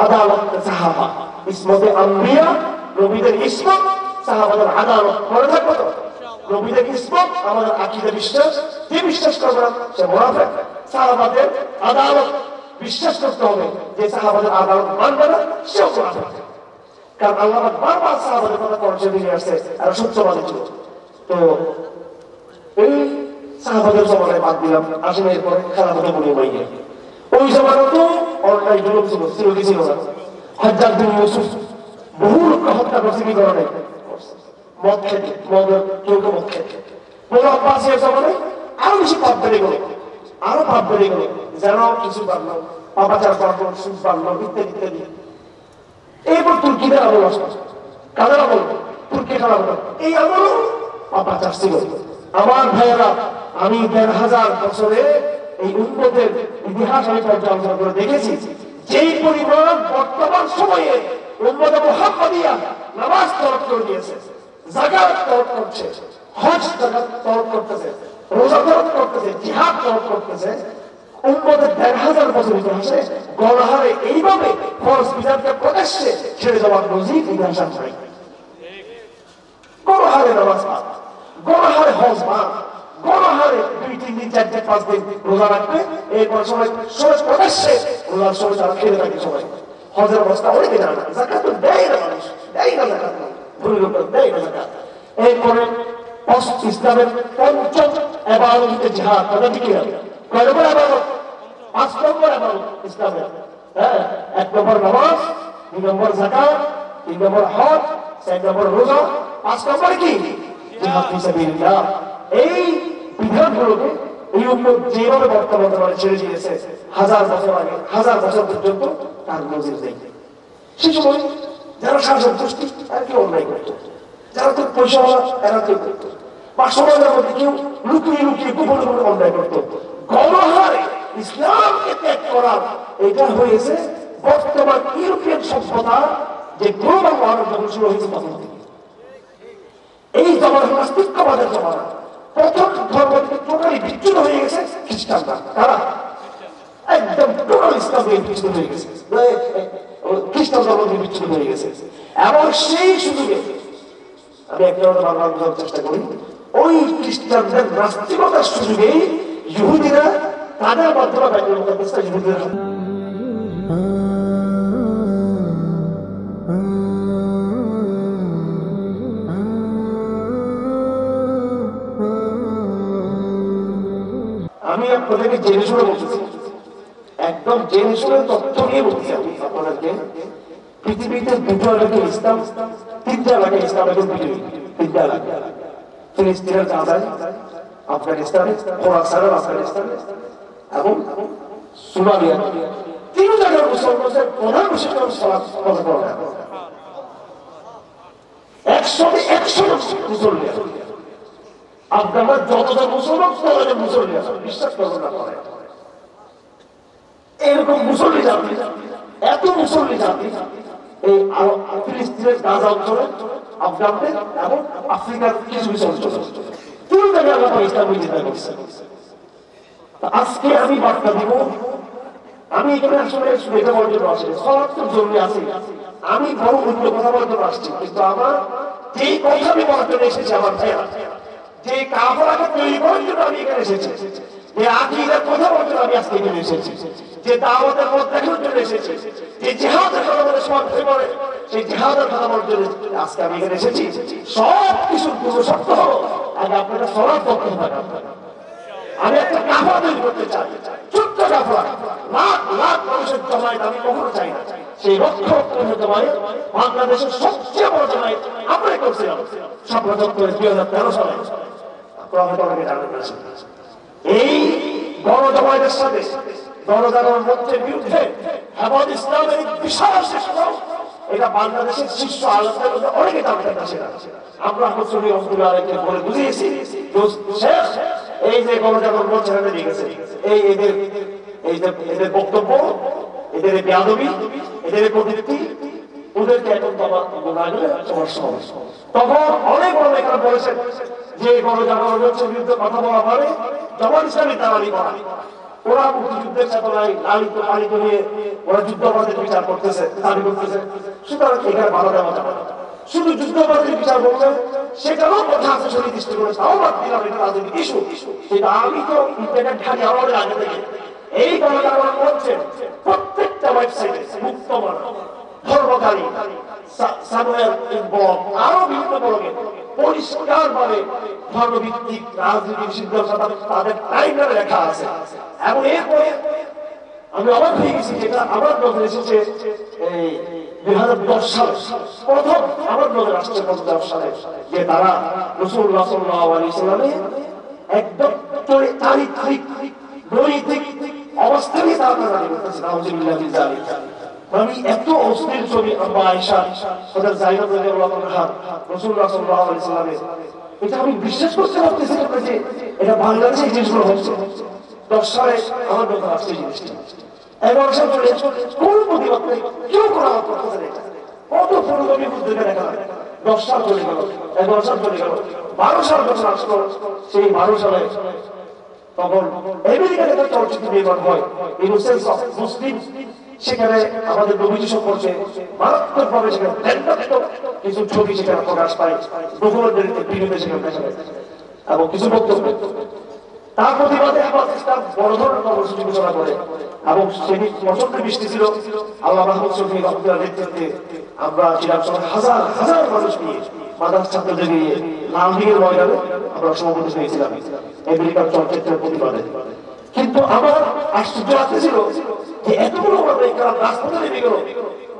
আদালত সাহাবা, ইসমতে আম্বিয়া, নবীদের ইসমত, সাহাবাদের আদালত। মনে থাকবে তো, নবীদের ইসমত আমাদের আকীদা বিশ্বাস, যে বিশ্বাস করবে না সে মুনাফিক। সাহাবাদের আদালত বিশ্বাস করতে হবে, যে সাহাবাদের আদালত মানবে না সেও মুনাফিক। কারণ আল্লাহ বারবার সাহাবাদের কথা পরিচয় দিয়ে আসছে, আর সত্যবাদী ছিল। তো এই সাহাবাদের জমানায় বাদ দিলাম, আসলে এরপরে খেলাফতে বলি বইয়ে ওই জমানাতেও অন্যায় জুলুম ছিল, ছিল কি ছিল না? হাজ্জাজ বিন ইউসুফ বহু লোককে হত্যা করছে কি কারণে? মদ খেতে, কেউ মদ খেতে। বলে আব্বাসের জমানায় আরো বেশি পাপ বেড়ে গেল, আরো পাপ বেড়ে গেল, যেন কিছু বাড়লো, পাপাচার বাড়লো, সুদ বাড়লো, ইত্যাদি ইত্যাদি। এরপর তুর্কিদের আমল আসলো, কাদের আমল? তুর্কি খারাপ আমল। এই আমলও পাপাচার ছিল। আমার ভাইয়েরা, আমি ১,৫০০ বছরে এই উম্মতের ইতিহাস আমি পর্যালোচনা করে দেখেছি, যেই পরিমাণ বর্তমান সময়ে উম্মতে মুহাম্মাদিয়া নামাজ তরক করে দিয়েছে, যাকাত তরক করছে, হজ যাকাত তরক করতেছে, রোজা তরক করতেছে, জিহাদ তরক করতেছে, উম্মতের ১,৫০০ বছর ইতিহাসে গণহারে এইভাবে ফরজ বিধানকে প্রকাশ্যে ছেড়ে যাওয়ার নজির ইতিহাস নাই। গণহারে নামাজ পাঠ, গণহারে হজ পাঠ, গণহারে ২, ৩ দিন, ৪ দিন, ৫ দিন রোজা রাখবে, এরপর সবাই প্রকাশ্যে রোজার সময় তারা খেলে থাকে। সবাই হজের অবস্থা অনেকে জানে না, যাকাত তো দেয় না, মানুষ দেয় না যাকাত, ধনী লোকরা দেয় না যাকাত। এরপরে ইসলামের পঞ্চম ইবাদত হচ্ছে জিহাদ। কথা ঠিক না? কয় নম্বর ইবাদত? ৫ নম্বর ইবাদত ইসলামের। হ্যাঁ, ১ নম্বর নামাজ, ২ নম্বর যাকাত, ৩ নম্বর হজ, ৪ নম্বর রোজা, ৫ নম্বর কি? জিহাদ ফি সাবিলিল্লাহ। এই বিধানগুলোকে এই উম্মত যেভাবে বর্তমানে ছেড়ে দিয়েছে, ১০০০ বছর আগে, ১০০০ বছর পর্যন্ত তার নজির নেই। সে সময় যারা শাসক গোষ্ঠী তারা কেউ অন্যায় করত, যারা তোর পয়সাওয়ালা এরা কেউ করত, বা সমাজের মধ্যে কেউ লুকিয়ে লুকিয়ে গোপনে গোপনে অন্যায় করত। গণহারে ইসলামকে ত্যাগ করা, এটা হয়েছে বর্তমান ইউরোপিয়ান সভ্যতা, যে গ্লোবাল ওয়ার্ল্ড যখন শুরু হয়েছে তখন থেকে। এই জমানা নাস্তিক্যবাদের জমানা। প্রথম ধর্ম থেকে টোটালি বিচ্যুত হয়ে গেছে খ্রিস্টানরা। তারা একদম টোটাল ইসলাম থেকে বিচ্যুত হয়ে গেছে, খ্রিস্টান ধর্ম থেকে বিচ্যুত হয়ে গেছে। এবং সেই সুযোগে আমি একটা বাংলা বোঝার চেষ্টা করি, ওই খ্রিস্টানদের নাস্তিকতার সুযোগেই ইহুদিরা তাদের মাধ্যমে বাইবেল মুকাদ্দাসটা ইহুদিদের আমি আপনাদেরকে জেনে শুনে বলতেছি, একদম জেনে শুনে তথ্য নিয়ে বলতেছি আপনাদেরকে। পৃথিবীতে ২টো এলাকা ইসলাম, ৩টা এলাকা ইসলাম এখন পৃথিবী, ৩টা এলাকা। ফিলিস্তিনের গাজায়, আফগানিস্তানে, খোরাসানের আফগানিস্তানে এবং সোমালিয়া। ৩ জায়গার মুসলমানদের প্রধান বৈশিষ্ট্য সালাত কথা বলা হয়। ১০০ মুসলমান। আফগানরা যতজন মুসলমান, ততজন মুসলমান বিশ্বাস করবেন না করে। এরকম মুসল্লি জাতি, এত মুসল্লি জাতি এই ফিলিস্তিনের গাজা অঞ্চলে, আফগানদের এবং আফ্রিকার কিছু কিছু অঞ্চল, ৩ জায়গায় আল্লাহ ইসলামী চিন্তা করছে। আজকে আমি বার্তা দিব, আমি এখানে আসলে এটা বলার জন্য আসছি, সালাত তো জরুরি আছে, আমি বড় অন্য কথা বলার জন্য আসছি। কিন্তু আমার যেই কথা আমি বলার জন্য এসেছি, আমার ভাইয়া, যে কাফেরকে তৈরি করার জন্য আমি এখানে এসেছি, যে আকীদার কথা বলার জন্য আমি আজকে এখানে এসেছি, যে দাওয়াতের পথ দেখানোর জন্য এসেছি, যে জিহাদের কথা বলে সমাজ ভেঙে পড়ে সেই জিহাদের কথা বলার জন্য আজকে আমি এখানে এসেছি। সব কিছুর পূর্ব শর্ত হলো আগে আপনারা সালাত পড়তে হবে। আমি একটা কাফেলা তৈরি করতে চাই, ছোট্ট কাফেলা, লাখ লাখ মানুষের জমায়েত আমি কখনো চাই না। সেই লক্ষ লক্ষ জমায়েত বাংলাদেশের সবচেয়ে বড় জমায়েত আমরাই করছিলাম সর্বপ্রথম করে 2013 সালে। এই গণজমায়েতের সাথে গণজাগরণ মঞ্চের বিরুদ্ধে হেফাজত ইসলামের বিশাল চেষ্টা, এটা বাংলাদেশের শীর্ষ আলোচনার মধ্যে অনেকে জানতে পারছে না। আমরা আরেককে বলে বুঝিয়েছি, এই যে গণজাগরণ মঞ্চ নিয়ে গেছে, এই এদের বক্তব্য, এদের বেয়াদবি, এদের প্রবৃত্তি, ওদেরকে এখন তখন অনেক বড় লেখা বলেছেন যে গণজাগরণ মঞ্চের বিরুদ্ধে কথা বলা মানে জামাত ইসলামী দালালি করা। ওরা মুক্তিযুদ্ধের চেতনায় লালিত পালিত হয়ে ওরা যুদ্ধাপরাধের বিচার করতেছে, দাবি করতেছে। সুতরাং এখানে ভালো দেওয়া যাবে না। শুধু যুদ্ধাপরাধের বিচার বলছে, সেটারও কথা আছে সুনির্দিষ্ট করে, তাও বাদ দিলাম, এটা রাজনৈতিক ইস্যু। সেটা আমি তো ইন্টারনেট ঘাটি আমাদের আগে থেকে এই গণজাগরণ করছে প্রত্যেকটা ওয়েবসাইটে মুক্তমান ধর্মকারী সামুয়েল ব্লগ আরো বিভিন্ন ব্লগে পরিষ্কার ভাবে ধর্মভিত্তিক রাজনীতির সিদ্ধান্ত তাদের টাইমলাইনে লেখা আছে। এবং এরপরে আমি অবাক হয়ে গেছি, যেটা আমার নজরে এসেছে এই 2010 সালে প্রথম আমার নজরে আসছে 2010 সালে, যে তারা রাসূলুল্লাহ সাল্লাল্লাহু আলাইহি ওয়াসাল্লামের একদম চারিত্রিক নৈতিক অবস্থা নিয়ে তারা জানি করতেছে। নাউজুবিল্লাহি মিন যালিক। আমি এত অস্থির ছবি আম্মা আয়েশা ওদের জাইনাব রাদিয়াল্লাহু আনহা রাসূলুল্লাহ সাল্লাল্লাহু আলাইহি ওয়াসাল্লামের, এটা আমি বিশ্বাস করতে পারতেছি না যে এটা বাংলাদেশে এই জিনিসগুলো হচ্ছে। 10 সালে আমার নজরে আসছে জিনিসটা, 11 সাল চলে কোন প্রতিবাদ নেই, কেউ কোনো আলাপ করতেছে না। কত পুরোদমী বুঝতে দেখা যায়। 10 সাল চলে গেল, 11 সাল চলে গেল, 12 সাল যখন আসলো, সেই 12 সালে তখন আমেরিকাতে একটা চলচ্চিত্র নির্মাণ হয় ইনোসেন্স অফ মুসলিম। সেখানে আমাদের নবীজি সম্পর্কে মারাত্মকভাবে সেখানে কিছু ছবি সেখানে প্রকাশ পায়, ডকুমেন্টারিতে ভিডিওতে সেখানে দেখা যায় এবং কিছু বক্তব্য। তার প্রতিবাদে পাকিস্তান বড় ধরনের কর্মসূচি ঘোষণা করে এবং সেদিন প্রচন্ড বৃষ্টি ছিল। আল্লাহ মাহমুদ শফি রহমতুল্লাহর নেতৃত্বে আমরা ছিলাম সবাই হাজার হাজার মানুষ নিয়ে মাদ্রাসা ছাত্রদের নিয়ে লালদিঘির ময়দানে আমরা সমাবেশ হয়েছিলাম আমেরিকার চলচ্চিত্রের প্রতিবাদে। কিন্তু আমার আশ্চর্য লাগতেছিল যে এতগুলো রাজপথে নেমে গেল,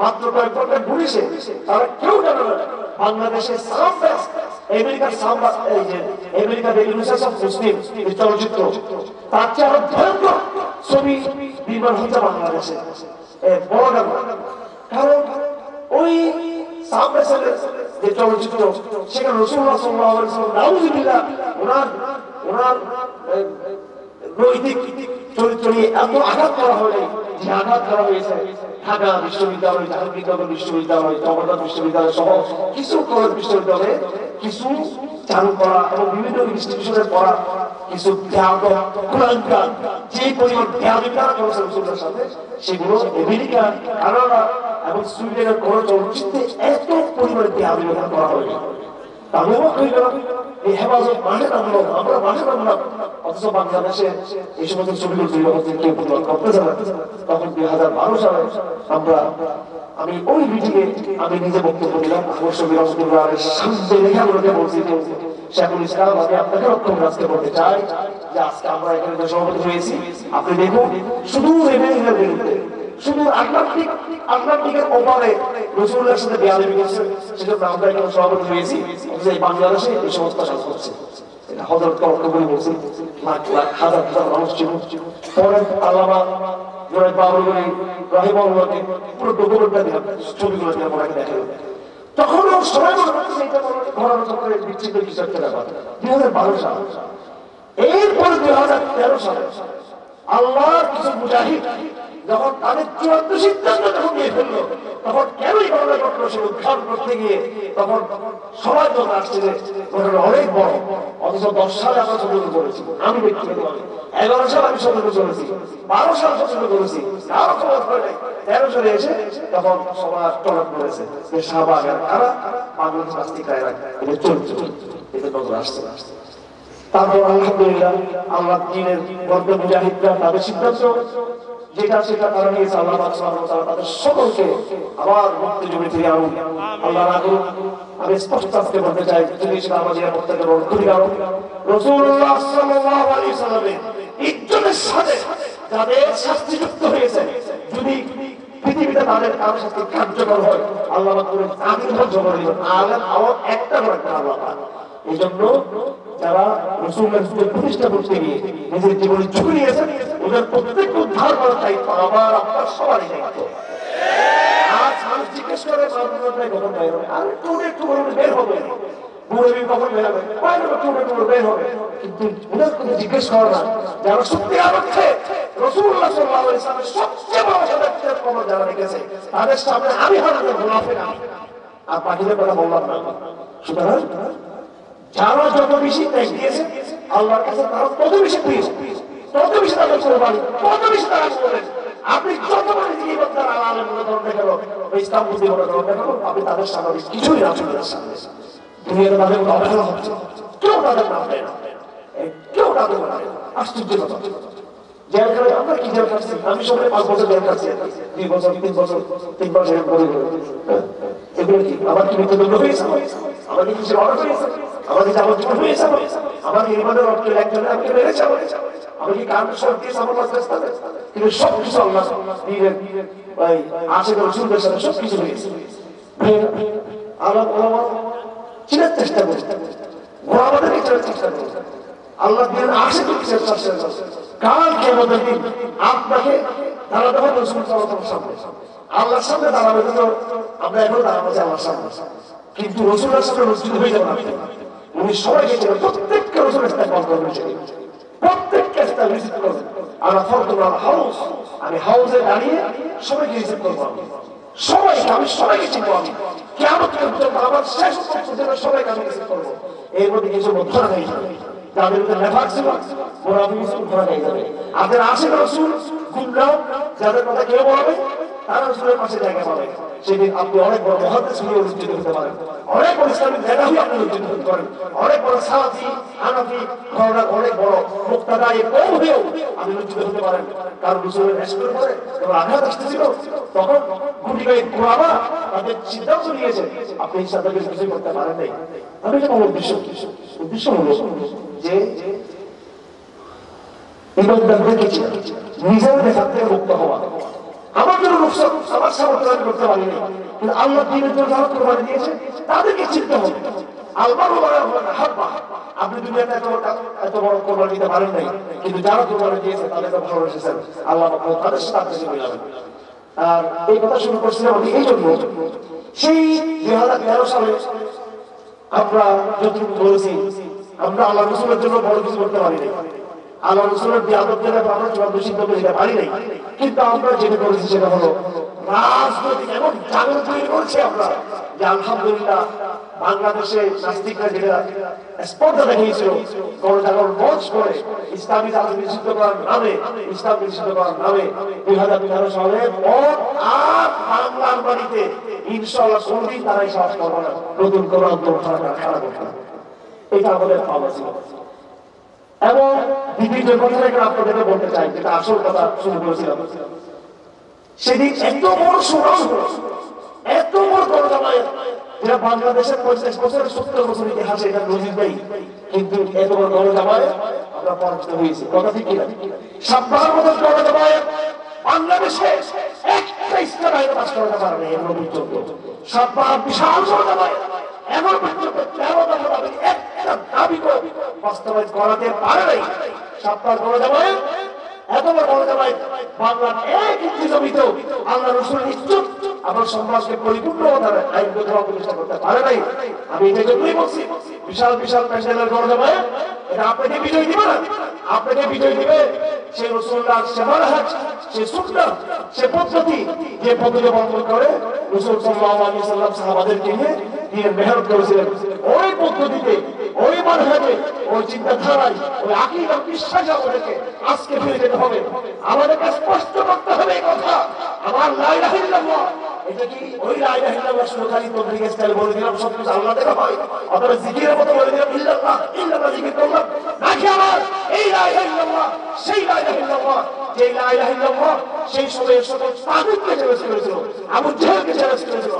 মাত্র কয়েক ঘন্টা পুলিশে তারা কেউ জানে না বাংলাদেশের আমেরিকার আমেরিকার ইনোসেন্স অফ মুসলিম চলচ্চিত্র তার চেয়ে আরো ভয়ঙ্কর ছবি নির্মাণ হচ্ছে বাংলাদেশে। বড় কারণ ওই যে চলচ্চিত্র সেখানে রাসূলুল্লাহ সাল্লাল্লাহু আলাইহি ওয়াসাল্লাম নাউযুবিল্লাহ ওনার নৈতিক চরিত্র নিয়ে এত আঘাত করা হয়নি, যে আঘাত করা হয়েছে ঢাকা বিশ্ববিদ্যালয়, জাহাঙ্গীরনগর বিশ্ববিদ্যালয়, জগন্নাথ বিশ্ববিদ্যালয় সহ কিছু কলেজ বিশ্ববিদ্যালয়ে কিছু চালু করা এবং বিভিন্ন ইনস্টিটিউশনের পড়া কিছু যে পরিমাণ ধ্যান করেছে রাসূলের সাথে, সেগুলো আমেরিকা, কানাডা এবং সুইডেনের কোন চলচ্চিত্রে এত পরিমাণে ধ্যান করা হয়নি। আমি অবাক হয়ে গেলাম, এই হেফাজত মাঠে নামলাম, আমরা মাঠে নামলাম, অথচ বাংলাদেশে এই সমস্ত ছবিগুলো কেউ প্রতিবাদ করতে যাবে। তখন 2012 সালে আমি ওই মিটিংয়ে আমি নিজে বক্তব্য দিলাম, অবশ্য বিরহমতুল্লাহের সামনে লেখাগুলোকে বলছি যে শেখুল ইসলাম, আমি আপনাকে রক্ষণ আজকে বলতে চাই যে আজকে আমরা এখানে সভাপতি হয়েছি, আপনি দেখুন শুধু আমেরিকার বিরুদ্ধে, শুধু আটলান্টিকের ওপারে রাসূলুল্লাহর সাথে বেয়াদবি করছে, সেজন্য আমরা এখানে সভাপতি হয়েছি। এই বাংলাদেশে এই সমস্ত কাজ করছে, এটা হযরতকে অর্থ করে বলছি, লাখ লাখ হাজার হাজার মানুষ ছিল। পরে আল্লামা জনাব বাবুল রাহিমাহুল্লাহকে পুরো ডকুমেন্টটা দিলাম, ছবিগুলো দিলাম, ওনাকে দেখালাম। তখনও সবাই মনে করছে এটা ঘটনা চক্রে বিচ্ছিন্ন কিছু একটা ব্যাপার। 2012 সাল, এরপরে 2013 সালে আল্লাহর কিছু মুজাহিদ যখন তাদের চূড়ান্ত সিদ্ধান্ত যখন নিয়ে ফেললো, তখন কেনই ঘটনা ঘটলো সে উদ্ধার করতে গিয়ে তখন সবাই যখন আসছে যে ঘটনা অনেক বড়। অথচ 10 সালে আমরা সতর্ক করেছি, আমি ব্যক্তিগতভাবে 11 সাল আমি সতর্ক করেছি, 12 সাল সতর্ক করেছি, কারো খবর করে নাই। 13 সালে এসে তখন সবার টনক করেছে যে শাহবাগ আর কারা বাংলাদেশ নাস্তিক রায়রা এটা চলছে, এটা নজর আসছে। তারপর আলহামদুলিল্লাহ আল্লাহ দ্বীনের বদ্ধ মুজাহিদরা তাদের সিদ্ধান্ত যেটা সেটা তারা নিয়েছে, আল্লাহ সুবহানাহু ওয়া তাআলা তাদের সকলকে আবার মুক্তি জমি ফিরে আনুন, আল্লাহ না করুন। আমি স্পষ্ট আজকে বলতে চাই, যদি সেটা আমাদের প্রত্যেকের অধিকার, রাসূলুল্লাহ সাল্লাল্লাহু আলাইহি ওয়াসাল্লামের ইজ্জতের সাথে যাদের শাস্তিযুক্ত হয়েছে, যদি পৃথিবীতে তাদের কারো শাস্তি কার্যকর হয়, আল্লাহ করে আমি ধ্বংস করে দিবেন। আল্লাহ একটা করে আল্লাহ। এই জন্য যারা রাসূলের প্রতিষ্ঠা করতে গিয়ে নিজের জীবনে ঝুঁকি নিয়েছেন, ওদের প্রত্যেককে উদ্ধার করার দায়িত্ব আমার আপনার সবারই দায়িত্ব। আজ মানুষ জিজ্ঞেস করে কখন বের হবে, আর একটু বের হবে, কখন বের হবে, বের হবে, কিন্তু ওদের কথা জিজ্ঞেস করা না যারা সত্যিকার অর্থে রাসূলুল্লাহ সাল্লাল্লাহু আলাইহি ওয়াসাল্লামের সবচেয়ে বড় সাদাতের খবর যারা রেখেছে, তাদের সামনে আমি হারানোর মুনাফিক আমি, আর বাকিদের কথা বললাম না। সুতরাং যারা যত বেশি ত্যাগ দিয়েছে আল্লাহর কাছে তারা তত বেশি প্রিয়, তত বেশি তাদের কোরবানি, তত বেশি তারা করবেন। আপনি যত বড় নিজেকে ইমানদার আলেম মনে করেন না কেন, ইসলাম বুঝতে মনে করেন না কেন, আপনি তাদের সামনে কিছুই রাসূলের সামনে দুনিয়াতে তাদের কোনো অবহেলা হচ্ছে, কেউ তাদের নাম দেয় না, কেউ তাদের নাম দেয় না। আশ্চর্য কথা। জেলখানায় আমরা কি জেল খাচ্ছি? আমি সবাই 5 বছর জেল খাচ্ছি, 2 বছর 3 বছর 3 বছর এগুলো কি আমার কি মৃত্যুদণ্ড হয়েছে? আমার কি কিছু অর্ডার হয়েছে? আমাকে যাবজ্জীবন হয়েছে? আমাকে ইমানের অর্থ একজনে আমাকে মেরেছে? আমি কি কারণ সব দিয়ে আমার রাস্তাতে? কিন্তু সব কিছু আল্লাহ দিনের ভাই আশেখ রসুলের সাথে সব কিছু হয়েছে। আল্লাহ চিনার চেষ্টা করছে, আমাদেরকে চেনার চেষ্টা করছে। আল্লাহ দিনের আশেখ চেষ্টা করছে। কাল কিয়ামতের দিন আপনাকে দাঁড়াতে হবে রসুল সাল্লাল্লাহু আলাইহি ওয়াসাল্লামের সামনে। আল্লাহর সামনে দাঁড়াবে তো আমরা এখন দাঁড়াবো আল্লাহর সামনে, কিন্তু রসুলের সামনে রসুল হয়ে যাবেন আপনি। উনি সবাইকে চেনেন, প্রত্যেককে রসুলের ইস্তেকবাল করবেন, প্রত্যেককে ভিজিট করবেন। আমরা ফরদুল হাউস, আমি হাউসে দাঁড়িয়ে সবাইকে রিসিভ করবো, সবাইকে আমি সবাইকে চিনবো। আমি কিয়ামত পর্যন্ত আমার শেষ পর্যন্ত সবাইকে আমি রিসিভ করবো। এর মধ্যে কিছু ধরা হয়ে যাবে, যাদের মধ্যে নেফাক ছিল মোনাফিক ছিল ধরা হয়ে যাবে। আপনার আশেখ রসুল গুমরাহ যাদের কথা কেউ বলবে তারা রসুলের পাশে জায়গা পাবে। সেদিন আপনি অনেক বড় মুহাদ্দিস হয়ে উজ্জীবিত হতে পারেন, অনেক বড় ইসলামিক নেতা হয়ে আপনি উজ্জীবিত হতে পারেন, অনেক বড় সালাফি হানাফি ঘরানার অনেক বড় মুক্তাদাই কওম হয়েও আপনি উজ্জীবিত হতে পারেন। কারণ রসুলের রাসূলের পরে যখন আঘাত আসতেছিল তখন গুটিকয়েক কুরাবা তাদের সিদ্ধান্ত নিয়েছে, আপনি তাদেরকে কিছু করতে পারেন নাই। আমি এটা আমার উদ্দেশ্য হলো যে ইমানদারদেরকে নিজের নেশা থেকে মুক্ত হওয়া। আমার জন্য আমার সামর্থ্য করতে পারিনি, কিন্তু আল্লাহ দ্বীনের জন্য যারা কোরবানি দিয়েছে তাদেরকে চিনতে হবে। আপনি দুনিয়াতে এত বড় কোরবানি দিতে পারেন নাই, কিন্তু যারা কোরবানি দিয়েছে তাদেরকে ভালোবেসেছেন, আল্লাহ তাদের সাথে আপনি হয়ে যাবেন। আর এই কথা শুরু করছিলাম আমি এই জন্য, সেই 2013 সালে আমরা যতটুকু বলেছি আমরা আল্লাহ রসুলের জন্য বড় কিছু করতে পারি নাই, আল্লাহ রসুলের বিয়াদত করে আমরা চূড়ান্ত সিদ্ধান্ত নিতে পারি নাই। কিন্তু আমরা যেটা করেছি সেটা হলো রাজনৈতিক এমন জাগরণ তৈরি করছি আমরা যে আলহামদুলিল্লাহ বাংলাদেশে নাস্তিকরা যেটা স্পর্ধা দেখিয়েছিল গণজাগরণ মঞ্চ করে ইসলামী রাজনীতি নিষিদ্ধ করার নামে, ইসলাম নিষিদ্ধ করার নামে 2013 সালে পর আর বাংলার বাড়িতে ইনশাআল্লাহ কোনদিন তারাই সাহস করবে না নতুন কোন আন্দোলন খাড়া করতে। এটা আমাদের পাওয়া ছিল। এবং বিভিন্ন কথা আপনাদেরকে বলতে চাই, যেটা আসল কথা শুরু করেছিলাম। সেদিন এত বড় সুনাম, এত বড় গণজামায়াত যেটা বাংলাদেশের 50 বছরের 70 বছর ইতিহাসে এটা নজির নেই, কিন্তু এত বড় গণজামায়াত আমরা পরাজিত হয়েছি। কথা ঠিক কিনা? 57 বছর গণজামায়াত বাংলাদেশে একটা ইসলাম আইন পাস করাতে পারেনি এর পর্যন্ত। 57 বিশাল গণজামায়াত এমন পর্যন্ত 13 দফা দাবি একটা দাবি বাস্তবায়ন করাতে পারে নাই। 57 গণজামায়াত এত বড় গণজামায়াত বাংলার এক ইঞ্চি জমিতেও আল্লাহ রসুলের ইজ্জত আমার সমাজকে পরিপূর্ণভাবে আইনগত প্রতিষ্ঠা করতে পারে নাই। আমি এটা জন্যই বলছি বিশাল বিশাল প্যান্ডেলের গণজামায়াত এটা আপনাকে বিজয় দিবে না, আপনাকে বিজয় দিবে সে রসুল্লাহ, সে মানহাজ, সে সুন্নাহ, সে পদ্ধতি, যে পদ্ধতি অবলম্বন করে রাসূল সাল্লাল্লাহু আলাইহি ওয়াসাল্লাম সাহাবাদেরকে নিয়ে দিনের মেহনত করেছিলেন। ওই পদ্ধতিতে, ওই মানহাজে, ওই চিন্তাধারায়, ওই আকীদা বিশ্বাসে আমাদেরকে আজকে ফিরে যেতে হবে। আমাদেরকে স্পষ্ট করতে হবে এই কথা, আমার লা ইলাহা ইল্লাল্লাহ এটা কি ওই লা ইলাহা ইল্লাল্লাহ সুখালি তবলিগ স্টাইল বলে দিলাম সব কিছু আল্লাহ দেখা হয়, অথবা জিকিরের মতো বলে দিলাম ইল্লাল্লাহ ইল্লাল্লাহ জিকির করলাম নাকি আমার এই লা ইলাহা ইল্লাল্লাহ সেই লা ইলাহা ইল্লাল্লাহ যে লা ইলাহা ইল্লাল্লাহ সেই সময়ে সকল তাগুতকে চ্যালেঞ্জ করেছিল, আবু জাহেলকে চ্যালেঞ্জ করেছিল,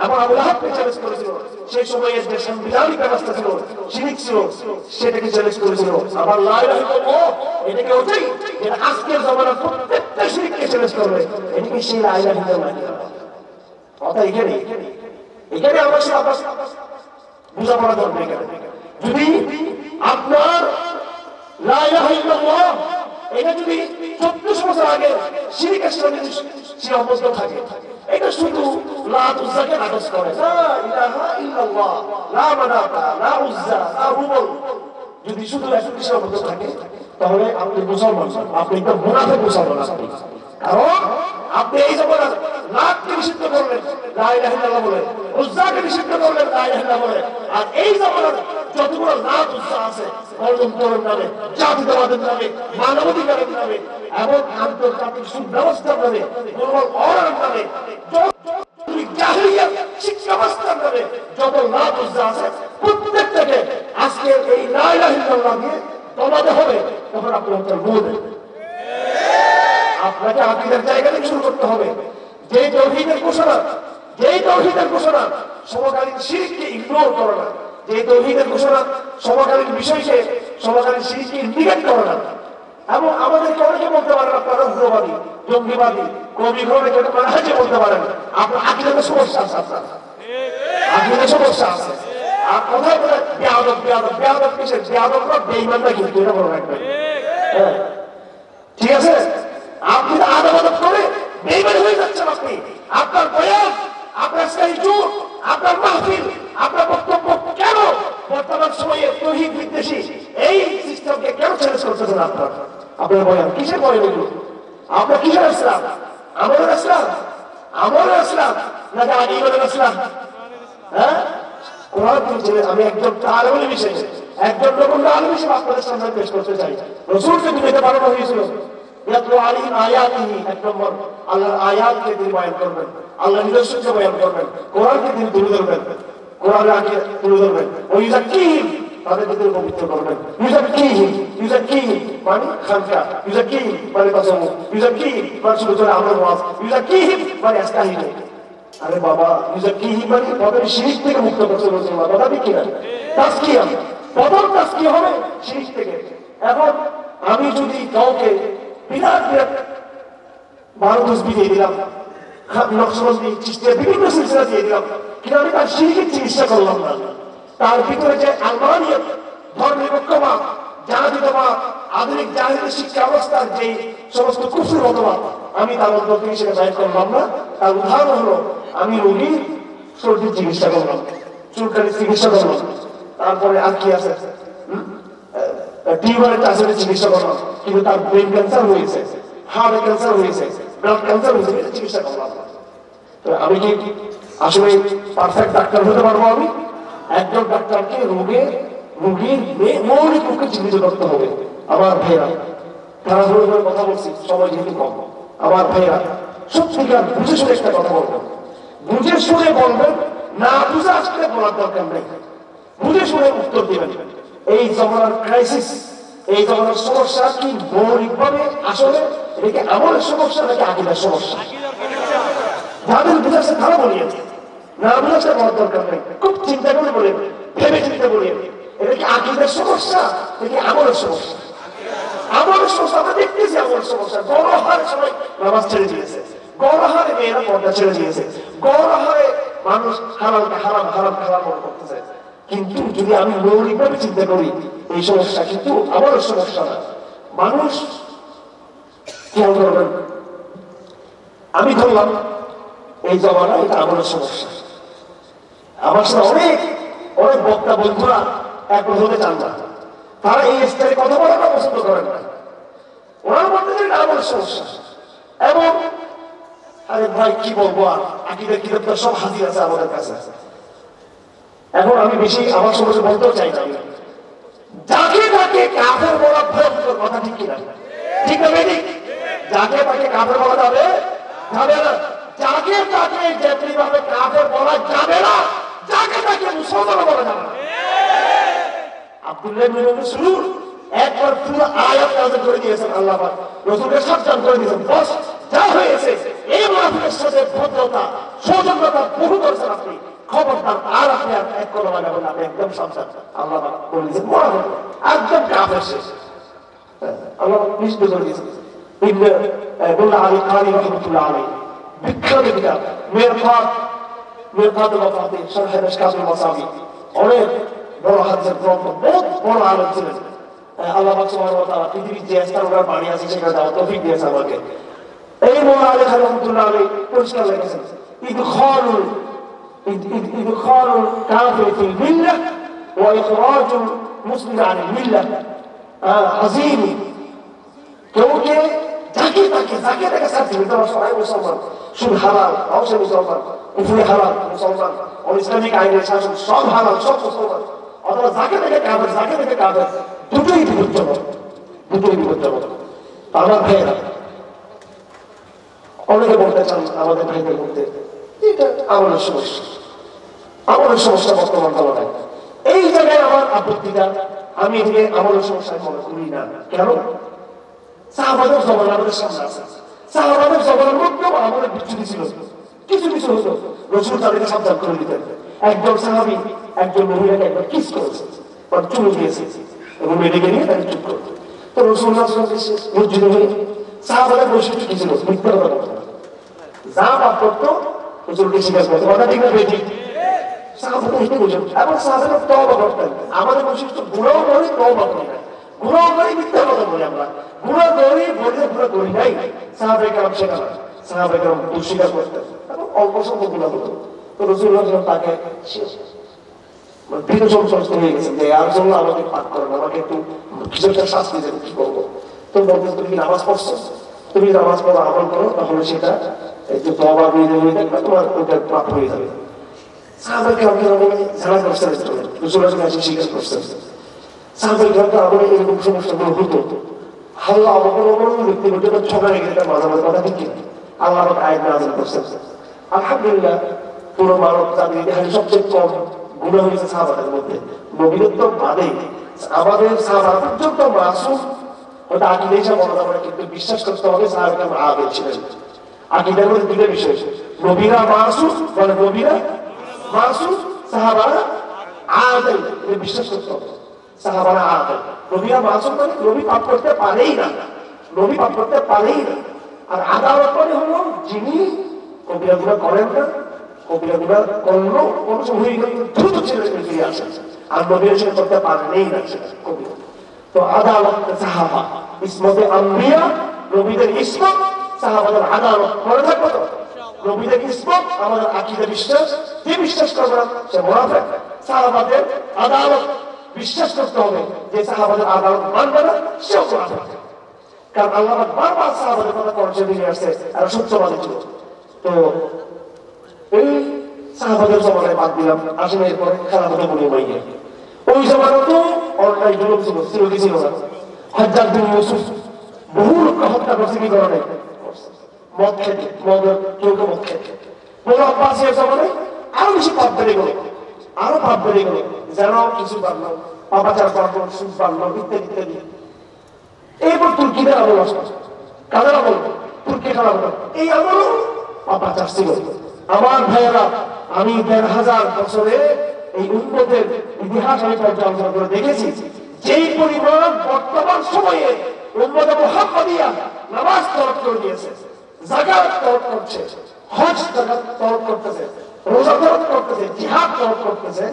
এবং আবু লাহাবকে চ্যালেঞ্জ করেছিল। সেই সময়ে যে সাংবিধানিক ব্যবস্থা ছিল, শিরিক ছিল, সেটাকে চ্যালেঞ্জ করেছিল। আবার লা ইলাহা ইল্লাল্লাহ এটাকে ওটাই যেটা আজকের জামানার প্রত্যেকটা শিরিককে চ্যালেঞ্জ করবে, এটাকে সেই লা ইলাহা ইল্লাল্লাহ। কথা এখানে এখানে আমার সাথে আপনার বোঝাপড়া দরকার। এখানে যদি আপনার লা ইলাহা ইল্লাল্লাহ এটা যদি 1400 বছর আগে শিরকের সঙ্গে সীমাবদ্ধ থাকে, এটা শুধু লাত উজ্জাকে নাকচ করে, লা ইলাহা ইল্লাল্লাহ লা মানাতা লা উজ্জা লা হুবল যদি শুধু একটি সীমাবদ্ধ থাকে, তাহলে আপনি মুসলমান, আপনি তো মুনাফিক মুসলমান। আপনি কারণ আপনি এই জমানার লাতকে নিষিদ্ধ করলেন লা ইলাহা ইল্লাল্লাহ বলে, উজ্জাকে নিষিদ্ধ করলেন লা ইলাহা ইল্লাল্লাহ বলে, আর এই জমানার যতগুলো লাভ আছে গণতন্ত্রের নামে, জাতীয়তাবাদের নামে, মানবাধিকারের নামে এবং আন্তর্জাতিক সুব্যবস্থার নামে, গ্লোবাল অর্ডারের নামে, শিক্ষা ব্যবস্থার নামে যত লাভ আছে প্রত্যেকটাকে আজকে এই লা ইলাহা ইল্লাল্লাহ দিয়ে দমাতে হবে। তখন আপনি হচ্ছেন মুমিন। আপনাকে আকীদার জায়গা থেকে শুরু করতে হবে। যে তাওহীদের ঘোষণা সমকালীন শিরককে ইগনোর করে না, যে তাওহীদের ঘোষণা সমকালীন বিষয়কে, সমকালীন শিরককে নিগেট করে না। এবং আমাদেরকে অনেকে বলতে পারেন আপনারা উগ্রবাদী, জঙ্গিবাদী, কবি ঘরে কেউ মানহাজে বলতে পারেন, আপনার আকীদাতে সমস্যা আছে, আপনার আকীদাতে সমস্যা আছে। আর কোথায় বলে বেয়াদব কিসের? বেয়াদবরা বেঈমানরা কিন্তু এটা বলে রাখবেন। হ্যাঁ, ঠিক আছে? আপনি আদালত করে বেঈমান হয়ে যাচ্ছেন। আপনি আপনার বয়ান, আপনার স্টাইজুর, আপনার মাহফিল, আপনার বক্তব্য কেন বর্তমান সময়ে তাওহীদ বিদ্বেষী এই সিস্টেমকে কেন চ্যালেঞ্জ করতেছেন? আপনার বয়ান কিসের বয়ান এগুলো? আপনার কিসের ইসলাম? আমলের ইসলাম? আমলের ইসলাম নাকি আদিবাদের ইসলাম? হ্যাঁ, কোরআন বলছে, আমি একজন তালিম হিসেবে, একজন নবী আলিম হিসেবে আপনাদের সামনে পেশ করতে চাই। রাসূলকে দুনিয়াতে পাঠানো হয়েছিল ইয়াতলু আলাইহিম আয়াতিহি, এক নম্বর আল্লাহর আয়াতকে তিনি বয়ান করবেন, আল্লাহর নিদর্শনকে বয়ান করবেন, কোরআনকে তিনি তুলে ধরবেন, কোরআনের আগে তুলে ধরবেন। ওই ইউযাক্কিহিম, তাদেরকে তিনি পবিত্র করবেন। ইউযাক্কিহিম মানে খানকা, ইউযাক্কিহিম মানে তাসাউফ, ইউযাক্কিহিম মানে ছোট ছোট আমল ওয়াজ, ইউযাক্কিহিম মানে ইস্তাহিনী। আরে বাবা, ইউযাক্কিহিম মানে পদের শিরক থেকে মুক্ত করতে রাসূলুল্লাহ, কথা ঠিক কিনা? তাজকিয়া, পদের তাজকিয়া হবে শিরক থেকে। এখন আমি যদি কাউকে বিরাট ভারত দিয়ে দিলাম, নকশবন্দি, চিশতিয়া, বিভিন্ন সিলসিলা দিয়ে দিলাম, কিন্তু আমি তার শিরকের চিকিৎসা করলাম না। তার ভিতরে যে আলমানিয়ত, ধর্মনিরপেক্ষবাদ, জাতীয়তাবাদ, আধুনিক জাহিলি শিক্ষা ব্যবস্থার যে সমস্ত কুফরি মতবাদ আমি তার অন্তর থেকে সেটা জাহির করলাম না। তার উদাহরণ হলো, আমি রোগীর সর্দির চিকিৎসা করলাম, চুলকানির চিকিৎসা করলাম, তারপরে আর কি আছে, টিউমারের টাচের চিকিৎসা করলাম, কিন্তু তার ব্রেন ক্যান্সার হয়েছে, হার্ট ক্যান্সার হয়েছে, ব্লাড ক্যান্সার হয়েছে, এটা চিকিৎসা করলাম। তো আমি কি আসলে পারফেক্ট ডাক্তার হতে পারবো? আমি একজন ডাক্তারকে রোগীর মৌলিক রোগকে চিহ্নিত করতে হবে। আমার ভাইরা, তাড়াহুড়ো করে কথা বলছি, সময় যেহেতু কম, আমার ভাইরা সত্যিকার বুঝে শুনে একটা কথা বলবেন, বুঝে শুনে বলবেন, না বুঝে আসলে বলার দরকার নেই, বুঝে শুনে উত্তর দিবেন। এই জমানার ক্রাইসিস, এই জমানার সমস্যা কি মৌলিকভাবে আসলে এটা কি আমলের সমস্যা নাকি আকীদার সমস্যা? যাদের বুঝাচ্ছে তারা বলিয়ে, না বুঝাচ্ছে বলার দরকার নেই, খুব চিন্তা করে বলে, ভেবে চিন্তা বলিয়ে, এটা কি আকীদার সমস্যা নাকি আমলের সমস্যা? আমলের সমস্যা আমরা দেখতেছি, আমলের সমস্যা। গণহারে সবাই নামাজ ছেড়ে দিয়েছে, গণহারে মেয়েরা পর্দা ছেড়ে দিয়েছে, গণহারে মানুষ হারামকে হারাম, হারামকে হারাম মনে করতেছে। কিন্তু যদি আমি মৌলিকভাবে চিন্তা করি, এই সমস্যা কিন্তু আমলের সমস্যা না। মানুষ খেয়াল করবেন, আমি ধরলাম এই জমানা এটা আমলের সমস্যা। আমার সাথে অনেক অনেক বক্তা বন্ধুরা একমত হতে চান না, তারা এই স্তরে কথা বলাটা পছন্দ করেন না। ওনার মধ্যে এটা আমলের সমস্যা। এবং আরে ভাই কি বলবো, আর আকীদা কিতাব সব হাজির আছে আমাদের কাছে। এখন আমি বেশি আমার সমস্যা বলতেও চাই না। যাকে তাকে কাফের বলা ভয়ঙ্কর কথা, ঠিক কিনা? ঠিক না বেদিক? যাকে তাকে কাফের বলা যাবে না, যাকে তাকে যেভাবে কাফের বলা যাবে না, যাকে তাকে মুসলমান বলা যাবে না। আব্দুল্লাহ ইবনে মাসউদ একবার পুরো আয়াত নাযিল করে দিয়েছেন, আল্লাহ পাক রাসূলকে সাবধান করে দিয়েছেন, বস যা হয়েছে এই মুনাফিকের সাথে ভদ্রতা সৌজন্যতা বহু করেছেন আপনি, খবরদার আর আপনি আর এক কথা বলবেন না, আপনি একদম সাবধান। আল্লাহ পাক বলে দিয়েছেন মুনাফিক একদম কাফের শেষ, আল্লাহ নিষিদ্ধ করে দিয়েছেন। ইবনে আব্দুল্লাহ আলী কারি রাহমাতুল্লাহ আলাইহি বিখ্যাত কিতাব মিরকাতুল ওয়াফাতি শারহ মিশকাতুল মাসাবি, অনেক বড় হাদিসের গ্রন্থ, বহুত বড় আলেম ছিলেন। আল্লাহ পাক সুবহানাহু ওয়া তাআলা পৃথিবীর যে স্থানগুলোর বাড়ি আছে সেখানে যাওয়ার তৌফিক দিয়েছে আমাকে। এই মোল্লা আলী রাহমাতুল্লাহ আলাইহি পরিষ্কার লিখেছেন, ইদখালুল কাফির ফিল মিল্লাহ ওয়া ইখরাজুল মুসলিম আনিল মিল্লাহ আযীম। কেউকে যাকে তাকে সার্টিফিকেট দেওয়া, সবাই মুসলমান, শুধু হালাল অবশ্যই মুসলমান, কুফরি হালাল মুসলমান, ইসলামিক আইনের শাসন সব হালাল, সব মুসলমান, অথবা যাকে দেখে কাফের, দুটোই বিপজ্জনক। আমার ভাইয়েরা, অনেকে বলতে চান আমাদের ভাইদের মধ্যে এটা আমলের সমস্যা বর্তমান জমানায়। এই জায়গায় আমার আপত্তিটা, আমি এদিকে আমলের সমস্যায় মনে করি না। কেন? সাহাবাদের জমানা আমাদের সামনে আছে, সাহাবাদের জমানার মধ্যেও আমাদের বিচ্ছুতি ছিল, কিছু হতো। রাসূল তাদেরকে সাবধান করে দিতেন। একজন সাহাবী একজন মহিলাকে একবার কিস করেছে, চুমু দিয়েছে এবং মেয়েটাকে নিয়ে তাকে চুপ করতো। তো রাসূলুল্লাহ সাল্লাল্লাহু আলাইহি ওয়াসাল্লাম লজ্জিত হয়ে, সাহাবাদের বৈশিষ্ট্য কি ছিল? মিথ্যা কথা বলতো না, যা পাপ করতো রাসূলকে স্বীকার করতো। কথা ঠিক না বেঠিক? সাহাবাদের হেঁটে বুঝেন এবং সাহাবাদের তওবা করতেন। আমাদের বৈশিষ্ট্য গুনাহ করে তওবা করি না, গুনাহ করে মিথ্যা কথা বলি। আমরা গুনাহ করি নাই। সাহাবায়ে কেরাম শেখানো, সাহাবায়ে কেরাম স্বীকার করতেন এবং অল্প সংখ্যক গুনাহ হতো। তো রাসূলুল্লাহ সাল্লাল্লাহু আলাইহি ওয়াসাল্লাম তাকে ভীত সন্ত্রস্ত হয়ে গেছেন যে আর জন্য আমাকে পাক করেন, আমাকে একটু কিছু একটা শাস্তি দেন, কি করবো? তো বলতে, তুমি নামাজ পড়ছো, তুমি নামাজ পড়ো, আমল করো, তাহলে সেটা একটু তওবা হয়ে যাবে, তোমার ওটা প্রাপ্ত হয়ে যাবে। সাহাবায়ে কেরাম বলে ঝাড়া করছেন, রাসূলুল্লাহ কাছে স্বীকার করছেন। সাহাবায়ে কেরাম আমাদের এরকম সমস্যাগুলো হতো। আল্লাহ আমাদের ব্যক্তিগত ঝগড়া লেগে যেতাম মাঝে মাঝে, কথা ঠিক কিনা? আল্লাহ আমাকে আয়াত নাযিল করছেন। আলহামদুলিল্লাহ, পুরো মানব জাতির ইতিহাসে সবচেয়ে কম গুনাহ হয়েছে সাহাবাদের মধ্যে। নবীদের তো বাদে আমাদের সাহাবা পর্যন্ত মাসুম, ওটা আকীদা হিসাবে বলা যাবে না, কিন্তু বিশ্বাস করতে হবে সাহাবায়ে কেরাম আবেদ ছিলেন। আকীদার মধ্যে দুটো বিষয়, নবীরা মাসুম, বলে নবীরা মাসুম, সাহাবারা আদেল, এটা বিশ্বাস করতে হবে। সাহাবারা আদেল, নবীরা মাসুম মানে নবী পাপ করতে পারেই না, আর আদালত মানে হলো যিনি কবিরা গুনাহ করেন না, কবিরা গুনাহ করলো কোন সময় দ্রুত ছেড়ে ফিরে আসেন, আর নবীরা সেটা করতে পারেনই না, সেটা কবিরা। তো আদালত সাহাবা, ইসমতে আম্বিয়া, নবীদের ইসমত, সাহাবাদের আদালত। মনে থাকবে তো? নবীদের ইসমত আমাদের আকীদা বিশ্বাস, যে বিশ্বাস করবে না সে মুনাফিক। সাহাবাদের আদালত বিশ্বাস করতে হবে, যে সাহাবাদের আদালত মানবে না সেও মুনাফিক। কারণ আল্লাহ বারবার সাহাবাদের কথা করেছে, দিয়ে আসছে, আর সত্যবাদী ছিল। তো এই সাহাবাদের জমানায় বাদ দিলাম, আসেন এরপরে খেলাফতে বলি মাইয়া। ওই জমানাতেও অন্যায় জুলুম ছিল কি ছিল না? হাজ্জাজ বিন ইউসুফ বহু লোককে হত্যা করছে, কি কারণে? মদ খেতে, কেউ মদ খেতে। বড় আব্বাসের জমানায় আরো বেশি পাপ বেড়ে গেল, যেন কিছু বাড়লো, পাপাচার বাড়লো, সুদ বাড়লো, ইত্যাদি। এরপর তুর্কিদের আমল আসলো, কাদের আমল? তুর্কি খারাপ। এই আমলও পাপাচার ছিল। আমার ভাইয়েরা, আমি ১,৫০০ বছরে এই উম্মতের ইতিহাস আমি পর্যালোচনা করে দেখেছি, যেই পরিমাণ বর্তমান সময়ে উম্মতে মুহাম্মাদিয়া নামাজ তরক করে দিয়েছে, যাকাত তরক করছে, হজ যাকাত তরক করতেছে, রোজা তরক করতেছে, জিহাদ তরক করতেছে,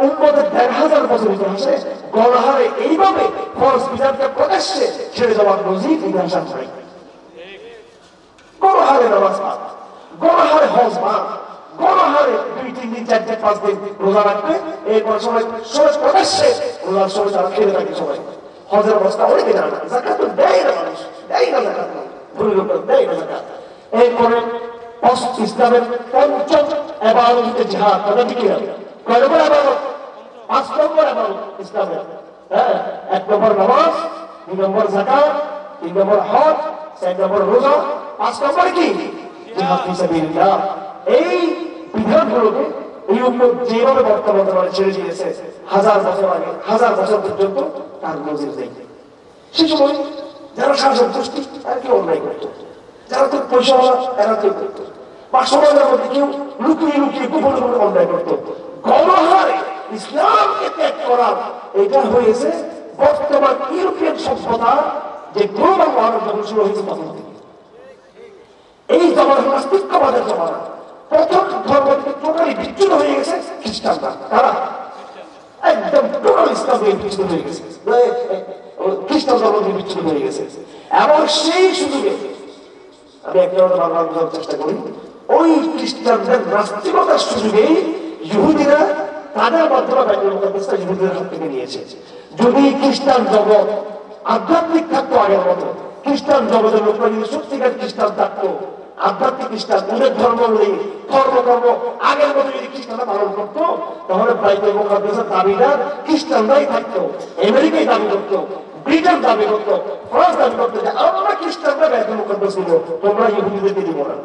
উম্মতের ১,৫০০ বছর ইতিহাসে গণহারে এইভাবে ফরজ বিধানকে প্রকাশ্যে ছেড়ে যাওয়ার নজির ইতিহাস নাই। গণহারে নামাজ পাঠ, গণহারে হজ পাঠ, গণহারে ২-৩ দিন ৪-৫ দিন রোজা রাখবে, এরপর সবাই প্রকাশ্যে রোজার সময় তারা খেলে থাকে। সবাই হজের অবস্থা অনেকে জানে না, যাকাত তো দেয় না, মানুষ দেয় না যাকাত, ধনী লোকরা দেয় না যাকাত। এরপরে ইসলামের পঞ্চম ইবাদত হচ্ছে জিহাদ। কথা ঠিক না? কয় নম্বর ইবাদত? ৫ নম্বর ইবাদত ইসলামের। হ্যাঁ, ১ নম্বর নামাজ, ২ নম্বর যাকাত, ৩ নম্বর হজ, ৪ নম্বর রোজা, ৫ নম্বর কি? জিহাদ ফি সাবিলিল্লাহ। এই বিধানগুলোকে এই উম্মত যেভাবে বর্তমানে ছেড়ে দিয়েছে, ১০০০ বছর আগে, ১০০০ বছর পর্যন্ত তার নজির নেই। সে সময় যারা শাসক গোষ্ঠী তারা কেউ অন্যায় করতো, যারা তো পয়সাওয়ালা এরা কেউ করতো, বা সমাজের মধ্যে কেউ লুকিয়ে গোপনে অন্যায় করতো। গণহারে ইসলামকে ত্যাগ করা, এটা হয়েছে বর্তমান ইউরোপিয়ান সভ্যতা, যে গ্লোবাল ওয়ার্ল্ড যখন শুরু হয়েছে তখন থেকে। এই জমানা নাস্তিক্যবাদের জমানা। প্রথম ধর্ম থেকে টোটালি বিচ্যুত হয়ে গেছে খ্রিস্টানরা। তারা একদম টোটাল ইসলাম থেকে বিচ্যুত হয়ে গেছে, খ্রিস্টান ধর্ম থেকে বিচ্যুত হয়ে গেছে। এবং সেই সুযোগে আমি একটা বাংলা বোঝার চেষ্টা করি, ওই খ্রিস্টানদের নাস্তিকতার সুযোগেই ইহুদিরা তাদের মাধ্যমে বাইতুল মুকাদ্দাসটা ইহুদিদের হাত থেকে নিয়েছে। যদি খ্রিস্টান জগৎ আধ্যাত্মিক থাকতো আগের মতো, খ্রিস্টান জগতের লোকরা যদি সত্যিকার খ্রিস্টান থাকতো, আধ্যাত্মিক খ্রিস্টান, ওদের ধর্ম নেই, ধর্মকর্ম আগের মতো যদি খ্রিস্টানরা পালন করতো তাহলে বাইতুল মুকাদ্দাসের দাবিদার খ্রিস্টানরাই থাকতো। আমেরিকায় দাবি করতো, ব্রিটেন দাবি করতো, ফ্রান্স দাবি করতো যে আমরা খ্রিস্টানরা বাইতুল মুকাদ্দাস দিব, তোমরা ইহুদিদেরকে দিব না।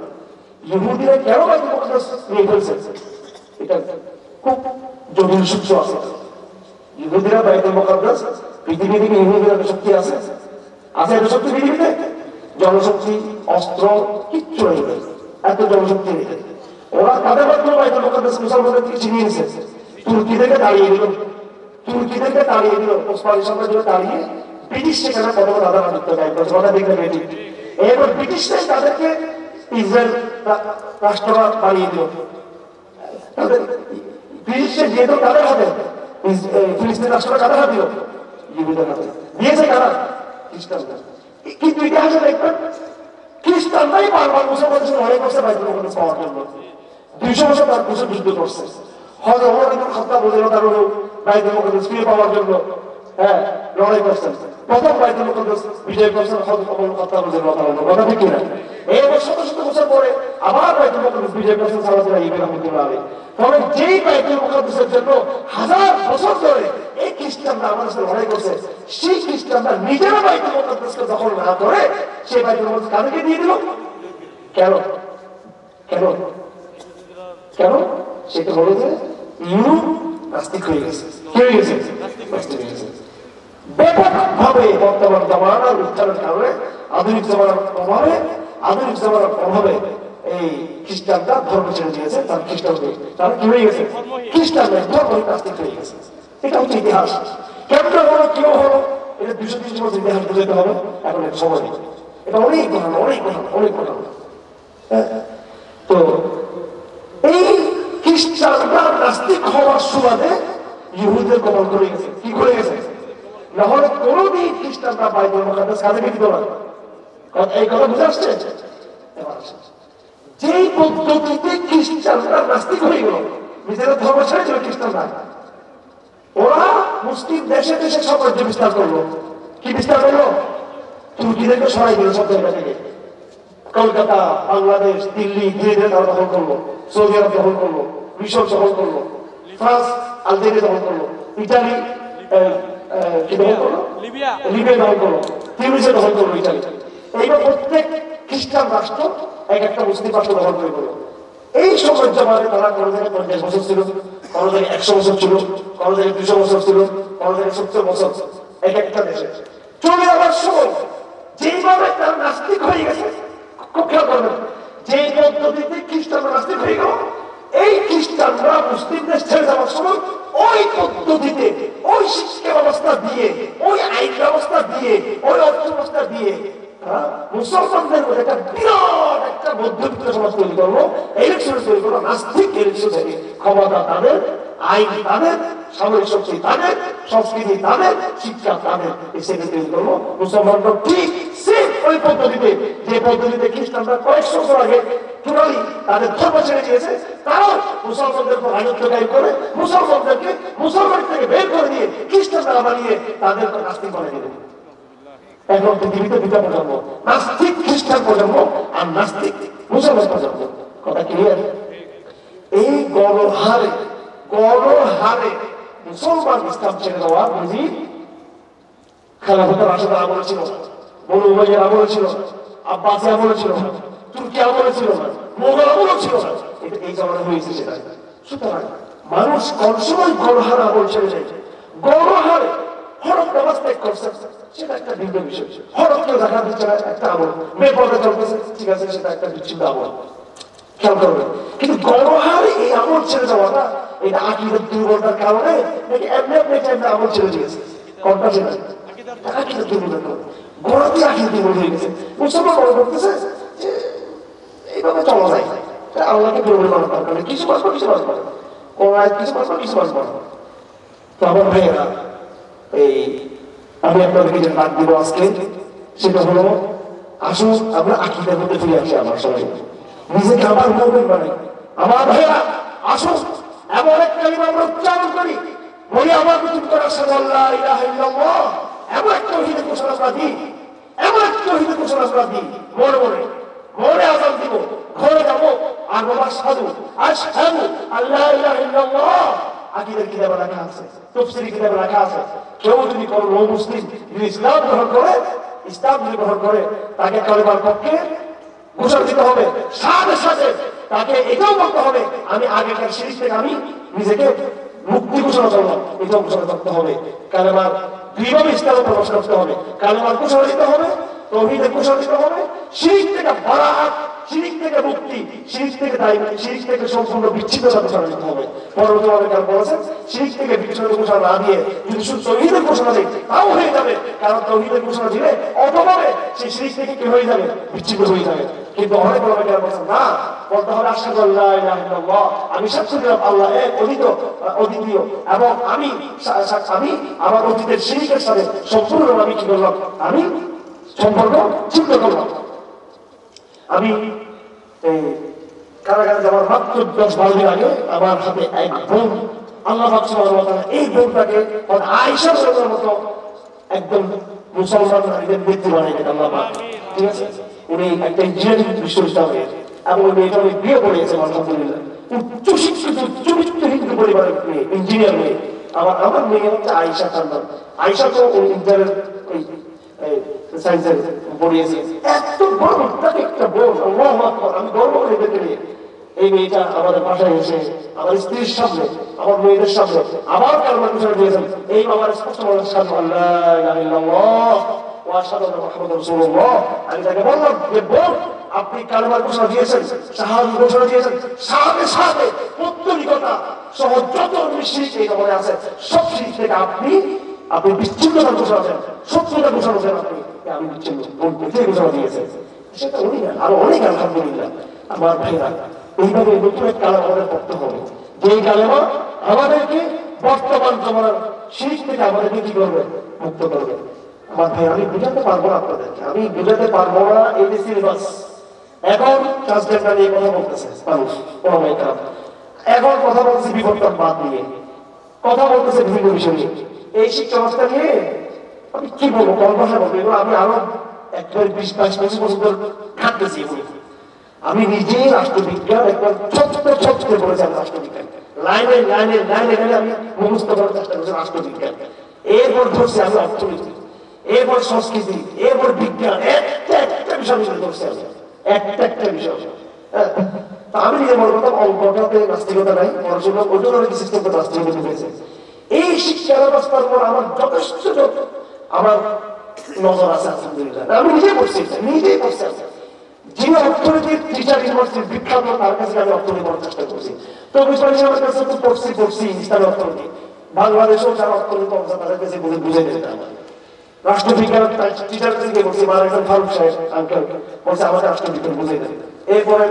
ইহুদিরা কেন বাইতুল মুকাদ্দাস নিয়ে ফেলছে? এটা খুব জটিল সূত্র আছে। ইহুদিরা বাইতুল মুকাদ্দাস, পৃথিবী থেকে ইহুদিরা শক্তি আছে, আছে এত শক্তি পৃথিবীতে? জনশক্তি, অস্ত্র কিচ্ছু নেই, এত জনশক্তি নেই। ওরা তাদের মাধ্যমে বাইতুল মুকাদ্দাস মুসলমানদের থেকে ছিনিয়ে নিয়েছে। তুর্কি থেকে তাড়িয়ে দিল, তুর্কি থেকে তাড়িয়ে দিল, ওসমানী সাম্রাজ্য তাড়িয়ে ব্রিটিশ সেখানে কত দাদা রাজত্ব দেয়, কথা দেখলেন এটি। এবার ব্রিটিশরাই তাদেরকে ইসরায়েল রাষ্ট্রটা বানিয়ে দিল, তাদের ব্রিটিশে যেহেতু তাদের হাতে ফিলিস্তিন রাষ্ট্রটা কাদের হাতে দিল, ইহুদের হাতে দিয়েছে কারা? খ্রিস্টানরা। কিন্তু ইতিহাসে দেখবেন খ্রিস্টানরাই বারবার মুসলমানদের সঙ্গে লড়াই করছে বাইতুল মুকাদ্দাস পাওয়ার জন্য। 200 বছর তার বছর যুদ্ধ করছে। হযরত ওমর ইবনে খাত্তাব রাদিয়াল্লাহু তাআলা বাইতুল মুকাদ্দাস ফিরে পাওয়ার জন্য লড়াই করছেন। প্রথম বাইতুল মুকাদ্দাস বিজয় করছেন হযরত ওমর ইবনে খাত্তাব রাদিয়াল্লাহু তাআলা, কথা ঠিক কিনা? এরপর শত শত বছর পরে আবার বাইতুল মুকাদ্দাস বিজয় করছেন সালাউদ্দিন আইয়ুবী রাহমাতুল্লাহ আলাইহি। তবে যেই বাইতুল মুকাদ্দাসের জন্য হাজার বছর ধরে এই খ্রিস্টানরা আমাদের সাথে লড়াই করছে, সেই খ্রিস্টানরা নিজেরা বাইতুল মুকাদ্দাসকে দখল না করে সেই বাইতুল মুকাদ্দাস কাদেরকে দিয়ে দিল? কেন কেন কেন? সেটা হলো যে ইউরোপ নাস্তিক হয়ে গেছে। কি হয়ে গেছে? নাস্তিক হয়ে গেছে। ব্যাপকভাবে বর্তমান জামানার উত্থানের কারণে, আধুনিক জামানার প্রভাবে, আধুনিক জামানার প্রভাবে এই খ্রিস্টানরা ধর্ম ছেড়ে দিয়েছে। তার খ্রিস্টানদের তারা কি হয়ে গেছে? খ্রিস্টানদের ধর্ম নাস্তিক হয়ে গেছে। এটা হচ্ছে ইতিহাস। কেমন হলো, কেউ হলো, এটা 230 বছর ইতিহাস বুঝতে হবে, এখন এক সময় নেই। এটা অনেক ঘটনা, অনেক ঘটনা, অনেক ঘটনা। তো এই খ্রিস্টানরা নাস্তিক হওয়ার সুবাদে ইহুদিদের কবল করে গেছে। কি করে গেছে? না হলে কোনদিন খ্রিস্টানরা বাইবেল মুকাদ্দাস কাদেরকে দিত না। এই কথা বুঝে আসছে? যেই পদ্ধতিতে খ্রিস্টানরা নাস্তিক হয়ে গেল, নিজেরা ধর্ম ছেড়ে ছিল খ্রিস্টানরা, ওরা মুসলিম দেশে দেশে সাম্রাজ্য বিস্তার করলো। কি বিস্তার করলো? তুর্কিদেরকে সরাই দিল সব জায়গা থেকে। কলকাতা, বাংলাদেশ, দিল্লি ধীরে ধীরে তারা দখল করলো, সৌদি আরব দখল করলো, মিশর দখল করলো, ফ্রান্স আলজেরিয়া দখল করলো, ইটালি কি দখল করলো? লিবিয়া দখল করলো, তিউনিসিয়া দখল করলো, ইটালি। এইবার প্রত্যেক খ্রিস্টান রাষ্ট্র এক একটা মুসলিম রাষ্ট্র দখল করে করলো। এই সাম্রাজ্য মানে তারা কোনো জায়গায় 50 বছর ছিল, কোনো জায়গায় 100 বছর ছিল, কোনো জায়গায় 200 বছর ছিল, কোনো জায়গায় 70 বছর, এক একটা দেশে চলে যাওয়ার সময় যেইভাবে তার নাস্তিক হয়ে গেছে, খুব খেয়াল করবেন, যে পদ্ধতিতে খ্রিস্টানরা নাস্তিক হয়ে গেল, এই খ্রিস্টানরা মুসলিম দেশ ছেড়ে যাওয়ার সময় ওই পদ্ধতিতে, ওই শিক্ষা ব্যবস্থা দিয়ে, ওই আইন ব্যবস্থা দিয়ে, ওই অর্থ ব্যবস্থা দিয়ে মুসলমানদের মধ্যে একটা বিরাট একটা মধ্যবিত্ত সমাজ তৈরি করলো, ইলেকশন তৈরি করলো, নাস্তিক ইলেকশন থেকে। ক্ষমতা তাদের, আইন তাদের, সামরিক শক্তি তাদের, সংস্কৃতি তাদের, শিক্ষা তাদের, এই সেটা তৈরি করলো। মুসলমানরা ঠিক সেম ওই পদ্ধতিতে, যে পদ্ধতিতে খ্রিস্টানরা কয়েকশো বছর আগে টোটালি তাদের ধর্ম ছেড়ে দিয়েছে, তারাও মুসলমানদের উপর রাজত্ব কায়েম করে মুসলমানদেরকে মুসলমান থেকে বের করে দিয়ে খ্রিস্টানরা বানিয়ে তাদের নাস্তিক বানিয়ে দিল। এখন পৃথিবীতে দুটা প্রজন্ম, নাস্তিক খ্রিস্টান প্রজন্ম আর নাস্তিক মুসলমান প্রজন্ম। কথা ক্লিয়ার? এই গণহারে মুসলমান ইসলাম ছেড়ে দেওয়া বুঝি খেলাফতের রাশেদের আমলে ছিল, বনু উমাইয়ার আমলে ছিল, আব্বাসী আমলে ছিল, তুর্কি আমলে ছিল না, মোগল আমলে ছিল না। এটা এই জামানায় হয়েছে সেটা। সুতরাং মানুষ কোন সময় গণহারে আমল ছেড়ে যায়, গণহারে হরফ নামাজ ত্যাগ করছে, সেটা একটা ভিন্ন বিষয়। হরফ কেউ দেখা দিচ্ছে না, একটা আমল। মেয়ে পর্দা চলতেছে, ঠিক আছে, সেটা একটা বিচ্ছিন্ন আমল, খেয়াল করবেন। কিন্তু গণহারে এই আমল ছেড়ে যাওয়াটা, এটা আকীদার দুর্বলতার কারণে নাকি এমনি এমনি এমনি আমল ছেড়ে দিয়েছে? কোনটা ছেড়ে? আকীদার দুর্বলতার কারণে গোড়াতে আকীদা দুর্বল হয়ে গেছে। মুসলমান মনে করতেছে যে এইভাবে চলা যায়, আল্লাহকে দুর্বল করার দরকার নেই, কিছু বাঁচবো কিছু বাঁচবো না, কোন আয়াত কিছু বাঁচবো কিছু বাঁচবো না। তো আমার ভাইয়েরা, এই আমি আপনাদেরকে যে ডাক দিব আজকে, সেটা হলো আসুন আমরা আকীদার মধ্যে ফিরে আসি। আমার সবাই নিজেকে আমার মুমিন বানাই। আমার ভাইয়া আসুন এমন এক কালিমা আমরা উচ্চারণ করি, বলি আমার নতুন করে আশহাদু আল্লা ইলাহা ইল্লাল্লাহ, এমন এক তাওহীদের ঘোষণা আমরা দিই, এমন এক তাওহীদের ঘোষণা আমরা দিই, মনে মনে ঘরে আযান দিব, ঘরে যাব আর বলবো আশহাদু আল্লা ইলাহা ইল্লাল্লাহ। আকীদার কিতাবে লেখা আছে, তাফসীরের কিতাবে লেখা আছে, কেউ যদি কোনো নও মুসলিম যদি ইসলাম গ্রহণ করে তাকে কালেমার পক্ষে ঘোষণা দিতে হবে। সাথে সাথে তাকে এটাও বলতে হবে আমি আগেকার শিরক থেকে আমি নিজেকে মুক্তি ঘোষণা করলাম, এটাও ঘোষণা করতে হবে। কালেমার দৃঢ়ভাবে ইসলামে প্রকাশ করতে হবে, কালেমার ঘোষণা দিতে হবে, তাওহীদের ঘোষণা দিতে হবে, শিরক থেকে বারাআত, শিরক থেকে মুক্তি, শিরক থেকে দায়ী, শিরক থেকে সম্পূর্ণ বিচ্ছিন্নতা ঘোষণা দিতে হবে। পরবর্তীভাবে কাল বলেছেন শিরক থেকে বিচ্ছিন্ন ঘোষণা না দিয়ে যদি শুধু তাওহীদের ঘোষণা দেয় তাও হয়ে যাবে, কারণ তাওহীদের ঘোষণা দিলে অটোভাবে সেই শিরক থেকে কি হয়ে যাবে, বিচ্ছিন্ন হয়ে যাবে। কিন্তু অনেক বড় কেন বলছেন না, বলতে হবে আশহাদু আল্লা ইলাহা ইল্লাল্লাহ, আমি সাক্ষ্য দিলাম আল্লাহ এক, অদ্বিতীয়, এবং আমি আমার অতীতের শিরকের সাথে সম্পূর্ণ আমি কি করলাম, আমি সম্পর্ক ছিন্ন করলাম। আমি কারাগারে যাওয়ার মাত্র 10-12 দিন আগে আমার হাতে এক বোন, আল্লাহ পাক সুবহানাহু ওয়া তাআলা এই বোনটাকে আয়েশা রাদিয়াল্লাহু মতো একদম মুসলমান নারীদের ব্যক্তি বানিয়ে দিলেন আল্লাহ পাক। ঠিক আছে, উনি একটা ইঞ্জিনিয়ারিং বিশ্ববিদ্যালয়ে এবং উনি এটা বিয়ে করেছেন আলহামদুলিল্লাহ, উচ্চশিক্ষিত উচ্চবিত্ত হিন্দু পরিবারের মেয়ে, ইঞ্জিনিয়ার মেয়ে। আমার মেয়ে হচ্ছে আয়েশা খান্দান। আয়েশা তো উনি ইন্টারের সায়েন্সের পড়িয়েছে, এত বড় একটা বোন, আল্লাহু আকবার, আমি গর্ব করি দেখে নিয়ে। এই মেয়েটা আমাদের বাসায় এসে আমার স্ত্রীর সামনে, আমার মেয়েদের সামনে আবার কালেমার ঘোষণা দিয়েছেন। এই আমার স্পষ্ট বলেন আশহাদু আল্লা ইলাহা ইল্লাল্লাহ ওয়া আশহাদু আন্না মুহাম্মাদার রাসূলুল্লাহ। আমি তাকে বললাম যে বোন, আপনি কালেমার ঘোষণা দিয়েছেন, শাহাদাত ঘোষণা দিয়েছেন, সাথে সাথে পৌত্তলিকতা সহ যত শিরক এই জগতে আছে সব শিরক থেকে আপনি বিচ্ছিন্নতার ঘোষণা দেন, সত্যতার ঘোষণা দেন। আমি বিচ্ছিন্ন কোথায় ঘোষণা দিয়েছেন সেটা উনি না, আরো অনেক আলহামদুলিল্লাহ। আমার ভাইরা, এইভাবে নতুন এক কালেমা আমাদের পড়তে হবে, যে কালেমা আমাদেরকে বর্তমান জমানার শিরক থেকে আমাদেরকে কি করবে, মুক্ত করবে। আমার ভাই, আমি বুঝাতে পারবো না আপনাদেরকে, আমি বুঝাতে পারবো না এই যে সিলেবাস। এখন ট্রান্সজেন্ডার নিয়ে কথা বলতেছে মানুষ, এখন কথা বলছে বিবর্তনবাদ নিয়ে, কথা বলতেছে বিভিন্ন বিষয় নিয়ে। এই শিক্ষা ব্যবস্থা নিয়ে আমি কি বলবো, কোন ভাষা বলবো, এগুলো আমি আরো 20-22 বছর থাকতেছি। আমি নিজেই রাষ্ট্রবিজ্ঞান একবার ছোট্ট বলেছিলাম, রাষ্ট্রবিজ্ঞান লাইনে লাইনে লাইনে লাইনে আমি মুখস্থ করার চেষ্টা করছি রাষ্ট্রবিজ্ঞান। এরপর ধরছি আমি অর্থনীতি, এরপর সংস্কৃতি, এরপর বিজ্ঞান, একটা বিষয় ধরছি আমি, একটা বিষয়। আমি নিজে মনে করতাম অঙ্কটাতে নাস্তিকতা নাই, পড়াশোনা ওইটা অনেক সিস্টেম নাস্তিকতা ঢুকেছে। এই শিক্ষা ব্যবস্থার উপর আমার যথেষ্ট আমার নজর আছে আলহামদুলিল্লাহ। আমি নিজেই পড়ছি। যিনি অর্থনীতির টিচার ইউনিভার্সিটির বিখ্যাত, তার কাছে আমি অর্থনীতি পড়ার চেষ্টা করছি। তো আমার কাছে তো পড়ছি ইসলামী অর্থনীতি, বাংলাদেশেও যারা অর্থনীতি অবস্থা তাদের কাছে বুঝে দিতে আমার রাষ্ট্রবিজ্ঞান টিচার কাছে গিয়ে বলছি, মারা ফারুক সাহেব আঙ্কেল বলছে আমাকে রাষ্ট্রবিজ্ঞান বুঝে দেন। এরপরে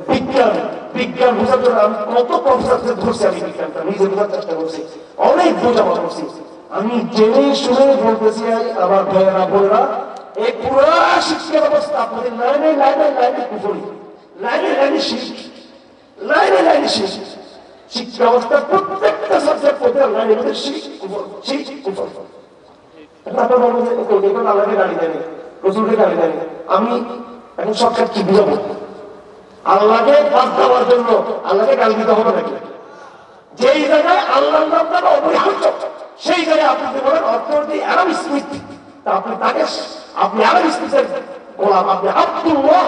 বিজ্ঞান বোঝার জন্য আমি কত প্রফেসর ধরছি, আমি বিজ্ঞানটা নিজে বোঝার চেষ্টা করছি, অনেক বোঝাপড়া করছি। আমি জেনে শুনে বলতেছি আমার ভাইয়েরা বোনেরা, এই পুরো শিক্ষা ব্যবস্থা আপনাদের লাইনে লাইনে লাইনে কুফরি, লাইনে লাইনে শিরক, লাইনে লাইনে শিরক। শিক্ষা ব্যবস্থার প্রত্যেকটা সাবজেক্ট পড়তে লাইনে মধ্যে শিরক কুফর। আপনারা বলবেন যে এখন আল্লাহকে গালি দেন, রসুলকে গালি দেন। আমি এখন সরকার কি বুঝাবো? আল্লাহকে বাদ দেওয়ার জন্য আল্লাহকে গালি দিতে হবে নাকি? যেই জায়গায় আল্লাহর নাম দ্বারা অপরিহার্য, সেই জায়গায় আপনি বলেন অর্থনীতি অ্যাডাম স্মিথ, আপনি অ্যাডাম স্মিথের গোলাম, আপনি আব্দুল্লাহ,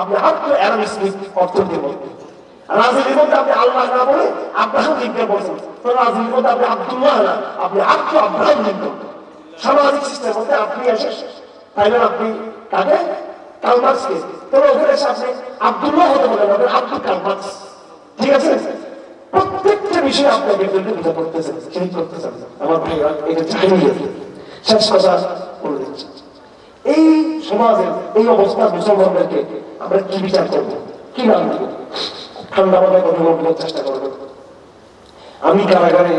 আপনি অ্যাডাম স্মিথ অর্থনীতি বলবেন। রাজনীতির মধ্যে আপনি আল্লাহ না বলে আব্রাহাম লিঙ্কন বলছেন, তো রাজনীতির মধ্যে আপনি আব্দুল্লাহ না, আপনি আব্রাহাম লিঙ্কন। সামাজিক সিস্টেমের মধ্যে আপনি এসে তাইলেন আপনি কাকে, কার্ল মার্ক্সকে, তবে ওখানে এসে আপনি আব্দুল্লাহ হতে বলেন, আপনি আব্দুল কার্ল মার্ক্স। ঠিক আছে, প্রত্যেকটা বিষয়ে আপনাকে বুঝা করতেছেন, সেই করতেছেন। আমার ভাইরা, এটা চাইনিয়ে শেষ কথা বলে দিচ্ছি, এই সমাজের এই অবস্থা মুসলমানদেরকে আমরা কি বিচার করবো, কি নাম দিব? ঠান্ডা মাথায় কথা বলার চেষ্টা করবো। আমি কারাগারে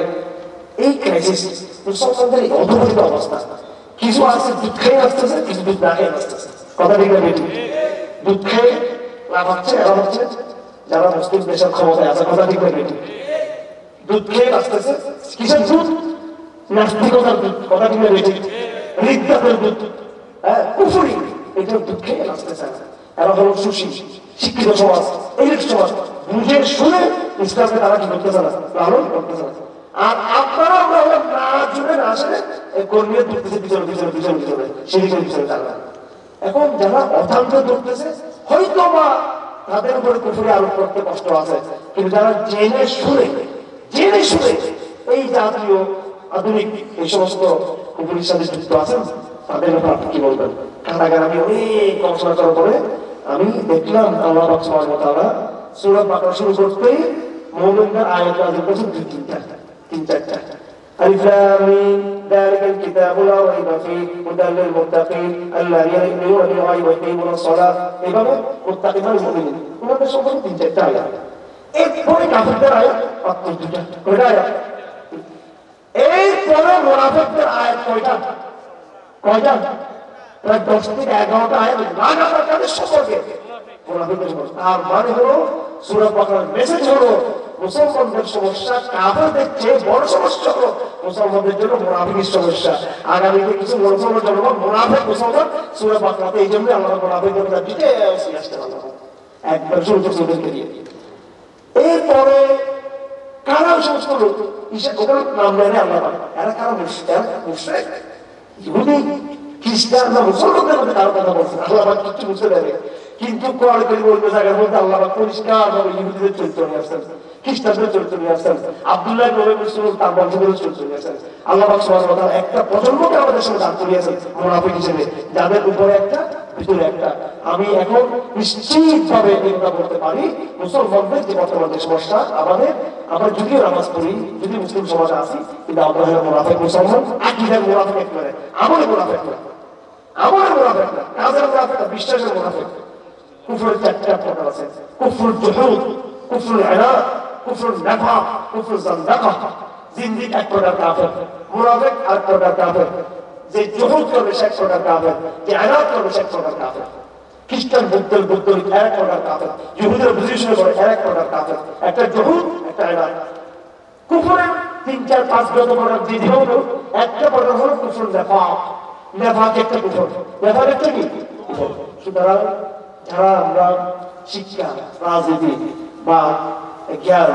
এই ক্রাইসিস, মুসলমানদের এই অধপতিত অবস্থা, কিছু আছে দুধ খেয়ে আসতেছে, কিছু দুধ না খেয়ে আসতেছে। কথা ঠিক না বেটি? দুধ খেয়ে লাভ হচ্ছে, লাভ হচ্ছে যারা মুসলিম দেশের ক্ষমতায় আছে। কথা ঠিক না বেটি? দুধ খেয়ে আসতেছে, কিসের দুধ? নাস্তিকতার দুধ। কথা ঠিক না বেটি? রিদ্দাতের দুধ, কুফরি, এটার দুধ খেয়ে আসতেছে। এরা হলো সুশীল শিক্ষিত সমাজ, এই সমাজ বুঝে শুনে ইসলামকে তারা কি করতেছে না, লালন করতেছে না। আর আপনারা আমরা না জুড়ে না আসলে কর্মীরা ধরতেছে পিছনে পিছনে পিছনে পিছনে সেদিকে পিছনে তারা। এখন যারা অথান্ত ধরতেছে হয়তো বা তাদের উপরে কুফরি আরোপ করতে কষ্ট আছে, কিন্তু যারা জেনে শুনে এই জাতীয় আধুনিক এই সমস্ত কুফরির সাথে যুক্ত আছেন তাদের ব্যাপারে আপনি কি বলবেন? কারাগার আমি অনেক গবেষণা করার পরে আমি দেখলাম আল্লাহ পাক সুবহানাহু ওয়া তাআলা সূরা বাকারা শুরু করতেই মুমিনদের আয়াত নাযিল করেছেন তিন চারটা। আলিফ লাম মিম যালিকাল কিতাবু লা রাইবা ফীহি হুদাল লিল মুত্তাকিন আল্লাযীনা ইউমিনুনা বিল গায়বি ওয়া ইউকিমুনাস সালাত। এভাবে মুত্তাকিন মানে মুমিন ওনাদের সম্পর্কে তিন চারটা আয়াত। এরপরে কাফিরদের আয়াত 72টা। কয়টা আয়াত? এরপরে মুনাফিকদের আয়াত কয়টা? প্রায় 10 থেকে 11টা আয়াত লাগাতার তাদের সম্পর্কে মুনাফিকদের সম্পর্কে। আর মানে হলো সূরা বাকারার মেসেজ হলো মুসলমানদের সমস্যা কাফেরদের চেয়ে বড় সমস্যা হলো মুসলমানদের জন্য মুনাফিকের সমস্যা। আগামীতে কিছু মুসলমান জনগণ মুনাফিক মুসলমান সূরা বাকারাতে এই জন্য আল্লাহ মুনাফিকদের কথা ডিটেইলস আসতে পারলাম একবার শুরুকে দিয়ে। এরপরে কারা সমস্ত লোক ওখানে নাম নেয় আল্লাহ এরা কারা মুশরিক ইহুদি খ্রিস্টান না মুসলমানদের মধ্যে কারো কথা বলছে আল্লাহ কিছু বুঝতে দেবে, কিন্তু কোরআন কারীম বলবে জায়গার মধ্যে আল্লাহ পরিষ্কার ভাবে ইহুদিদের চরিত্র নিয়ে আসছেন, খ্রিস্টানদের চরিত্র নিয়ে আসছেন, আব্দুল্লাহ নবী রাসূল তার বংশধরের চরিত্র নিয়ে আসছেন। আল্লাহ সুবহানাহু ওয়া তাআলা একটা প্রজন্মকে আমাদের সামনে দাঁড় করিয়েছেন মুনাফিক হিসেবে, যাদের উপরে একটা ভিতরে একটা। আমি এখন নিশ্চিতভাবে এই কথা বলতে পারি মুসলমানদের যে বর্তমান যে সমস্যা আমরা যদিও নামাজ পড়ি, যদি মুসলিম সমাজে আছি, কিন্তু আমরা হলো মুনাফিক মুসলমান, আকীদার মুনাফিক করে, আমলে মুনাফিক না, কাজের মুনাফিক না, বিশ্বাসের মুনাফিক। কুফরের 4টা প্রকার আছে, কুফরুল জুহুদ, কুফরুল ইনাদ, কুফরুল নিফাক, কুফরুল জান্দাকা। জিন্দিক এক প্রকার কাফের, মুনাফিক আরেক প্রকার কাফের। যে জুহুদ করবে সে এক প্রকার কাফের, যে ইনাদ করবে সে এক প্রকার কাফের। খ্রিস্টান বুদ্ধের এক প্রকার কাফের, ইহুদিরা বুঝিয়ে করে এক প্রকার কাফের। একটা জুহুদ একটা ইনাদ। কুফরের 3 4 5 যত প্রকার যে হলো একটা প্রকার হলো কুফরুল নিফাক। নিফাক একটা কুফর, নিফাক একটা কি কুফর। সুতরাং যারা আমরা শিক্ষা রাজনীতি বা জ্ঞান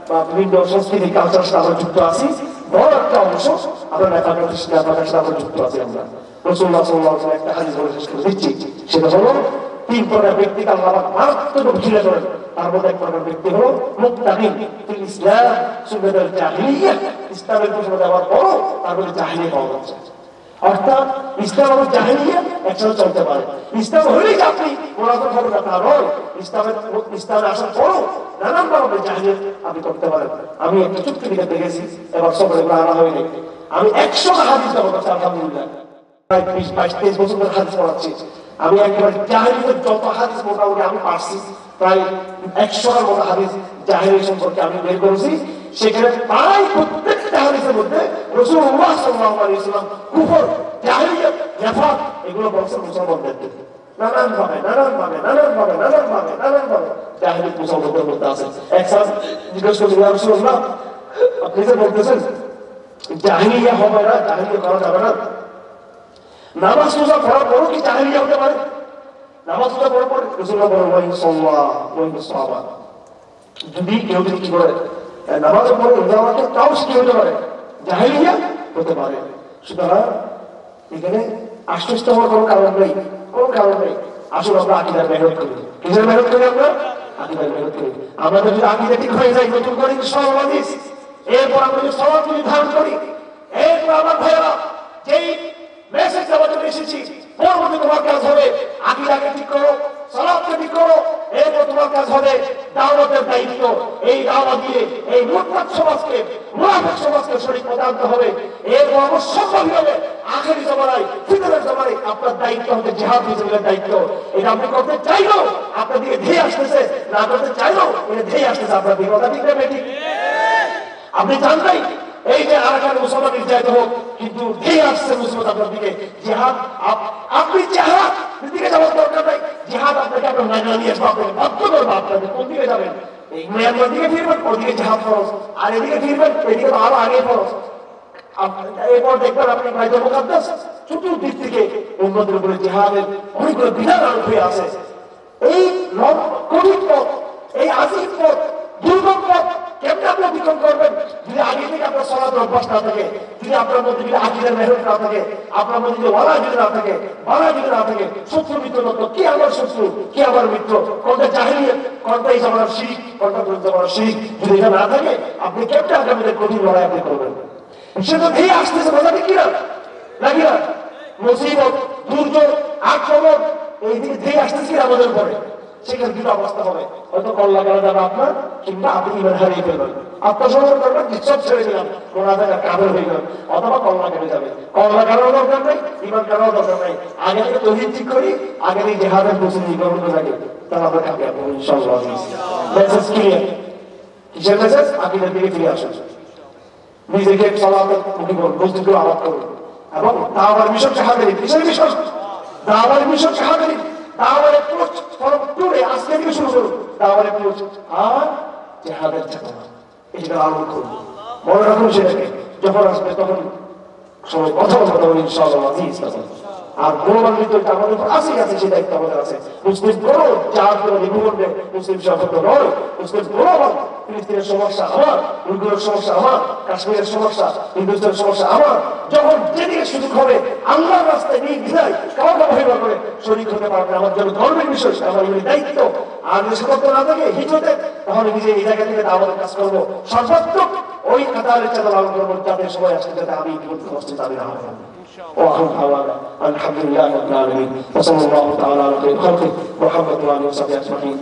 বা বিভিন্ন সংস্কৃতি কালচার সাথে আমরা যুক্ত আছি, বড় একটা অংশ আমরা নেতাদের সাথে আমরা যুক্ত আছি। আমরা রাসূলুল্লাহ সাল্লাল্লাহু আলাইহি ওয়াসাল্লাম একটা হাদিস বলে শেষ করে দিচ্ছি, সেটা হলো 3 প্রকার ব্যক্তিকে আল্লাহ পাক মারাত্মক ঘৃণা করেন। তার মধ্যে এক প্রকার ব্যক্তি হলো মুত্তাকিন ফিল ইসলাম সুন্নাতুল জাহিলিয়া। ইসলামের ঘোষণা দেওয়ার পরও তার মধ্যে জাহিলিয়া পাওয়া যাচ্ছে, অর্থাৎ ইসলাম এবং জাহিলিয়া একসাথে চলতে পারে। ইসলাম হলেই যে আপনি মুনাফিক হবেন না তা নয়, ইসলামে আসার পরও নানান ধরনের জাহিলিয়া আপনি করতে পারেন। আমি একটা চুক্তি দিকে দেখেছি, এবার সবরে আনা হয়নি, আমি 100টা হাদিস দেবো কাছে আলহামদুলিল্লাহ, প্রায় 20-22-23 বছর ধরে হাদিস পড়াচ্ছি। আমি একেবারে জাহিলিয়াতের যত হাদিস মোটামুটি আমি পারছি, প্রায় 100টার মতো হাদিস জাহিলিয়া সম্পর্কে আমি বের করেছি। সেখানে প্রায় প্রত্যেকটা হাদিসের মধ্যে রাসূলুল্লাহ সাল্লাল্লাহু আলাইহি ওয়াসাল্লাম কুফর, জাহিলিয়াত, নিফাক এগুলো বলছেন মুসলমানদের দিকে। নানান ভাবে জাহিলিয়াত মুসলমানদের মধ্যে আছে। একসাথ জিজ্ঞেস করছি, ইয়া রাসূলুল্লাহ আপনি যে বলতেছেন জাহিলিয়া হবে না, জাহিলিয়া করা যাবে না, নামাজ রোজা পড়ার পরও কি জাহিলিয়া হতে পারে? নামাজ রোজা পড়ার পর রাসূলুল্লাহ বলেন যদি কেউ কি করে নামাজের পরে রোজা রাখে তাও কি হতে পারে? জাহিলিয়া হতে পারে। সুতরাং এখানে আশ্বস্ত হওয়ার কোনো কারণ নেই। আসলে আমরা আকীদার মেহনত করি। কিসের মেহনত করি? আমরা আকীদার মেহনত করি। আমরা যদি আকীদা ঠিক হয়ে যায়, নতুন করে ইনশাআল্লাহ হাদিস, এরপর আমরা যদি সওয়াব নির্ধারণ করি, এরপর আমার ভাইয়েরা যেই মেসেজ আমাদের এসেছি, পরবর্তী তোমার কাজ হবে আকীদাকে ঠিক করো, সালাতকে ঠিক করো, এরপর তোমার কাজ হবে দাওয়াতের দায়িত্ব। এই দাওয়াত দিয়ে এই মুরতাদ সমাজকে, মুনাফিক সমাজকে সঠিক পথে আনতে হবে। এরপর অবশ্যম্ভাবী হবে আখেরি জমানায়, ফিতরের জমানায় আপনার দায়িত্ব হবে জিহাদ ফিসবিলিল্লাহর দায়িত্ব। এটা আপনি করতে চাইলেও আপনার দিকে ধেয়ে আসতেছে, না করতে চাইলেও এটা ধেয়ে আসতেছে আপনার দিকে। কথা ঠিক না বেঠিক? আপনি জানতেই এই যে আরাকান মুসলমান নির্যাতিত হোক, কিন্তু ধেয়ে আসছে মুসলমান আপনার দিকে। জিহাদ আপনি জিহাদ দিকে যাওয়ার দরকার নাই, জিহাদ আপনাকে আপনার নাগা নিয়ে আসবো, আপনাকে বাধ্য করবো। আপনাকে কোন দিকে যাবেন? এই মিয়ানমার দিকে ফিরবেন, ওদিকে জিহাদ ফরজ, আর এদিকে ফিরবেন, এদিকে তো আরো আগে ফরজ। এরপর দেখবেন আপনি বাইতুল মুকাদ্দাস চতুর্দিক থেকে উম্মতের উপরে জিহাদের অনেকগুলো বিধান আরোপ হয়ে আছে। এই কঠিন পথ, এই আজিব পথ, দুর্গম পথ কেমনে আপনি অতিক্রম করবেন যদি আগে থেকে আপনার সলাতের অভ্যাস না থাকে, যদি আপনার মধ্যে যদি আকীদার মেহনত না থাকে, আপনার মধ্যে যদি ওয়ালা যদি না থাকে, বালা যদি না থাকে, শত্রু মিত্র মত কি আমার শত্রু কি আমার মিত্র, কোনটা জাহিলিয়াত কোনটা এই জামানার শিরক কোনটা জামানার শিরক, যদি এটা না থাকে আপনি কেমনে আগামীতে কঠিন লড়াই আপনি করবেন। সেটা ধেয়ে আসতেছে বোঝাতে কি না নাকি না, মুসিবত দুর্যোগ আক্রমণ এইদিকে ধেয়ে আসতেছি আমাদের পরে, সেখানে দুটো অবস্থা হবে, হয়তো কল্লা করা যাবে আপনার, কিংবা আপনি ইমান হারিয়ে ফেলবেন, আত্মসমর্পণ করবেন, সব ছেড়ে দিলাম, কোরআনের কাবের হয়ে গেল, অথবা কল্লা কেটে যাবে। কল্লা কাটারও দরকার নেই, ইমান কাটারও দরকার নেই, আগে থেকে তৌহিদ ঠিক করি, আগে থেকে জিহাদের প্রস্তুতি গ্রহণ করে থাকে, তাহলে আমরা কাকে আপনি ইনশাআল্লাহ। মেসেজ ক্লিয়ার, কিসের মেসেজ? আকীদার দিকে ফিরে আসুন, নিজেকে সালাতের মুখী করুন, মসজিদগুলো আবাদ করুন, এবং দাওয়ার মিশনকে হাতে দিন। কিসের মিশন? দাওয়ার মিশনকে হাতে দিন। দাওয়ার অ্যাপ্রোচ ফরম টুডে, আজকে থেকে শুরু করুন দাওয়ার অ্যাপ্রোচ, আর জিহাদের চেতনা এটা আলোক করুন। মনে রাখুন সেটাকে, যখন আসবে তখন সবাই কথা বলবেন ইনশাআল্লাহ। আর গ্লোবাল নেতৃত্ব আমাদের উপর আছে, সে দায়িত্ব আমাদের আছে। মুসলিম বড় যার জন্য নিবন্ধে মুসলিম সভ্যতা নয়, মুসলিম গ্লোবাল। ফিলিস্তিনের সমস্যা আমার, উইগুরের সমস্যা আমার, কাশ্মীরের সমস্যা, হিন্দুস্তানের সমস্যা আমার। যখন যেদিকে সুযোগ হবে আল্লাহর রাস্তায় নির্দ্বিধায় কাউকে অবহেলা করে শরীক হতে পারবে, আমার জন্য ধর্মের বিষয়, আমার দায়িত্ব। আর যদি করতে না থাকে হিজরতে, তাহলে নিজে এই জায়গা থেকে আমাদের কাজ করবো, সর্বাত্মক ওই কাতারের চাঁদা লালন করবো, যাতে সবাই আসতে যাতে আমি কষ্ট দাবি না হয়। وآخر دعوانا الحمد لله رب العالمين وصلى الله تعالى على خير خلقه محمد وآله وصحبه أجمعين.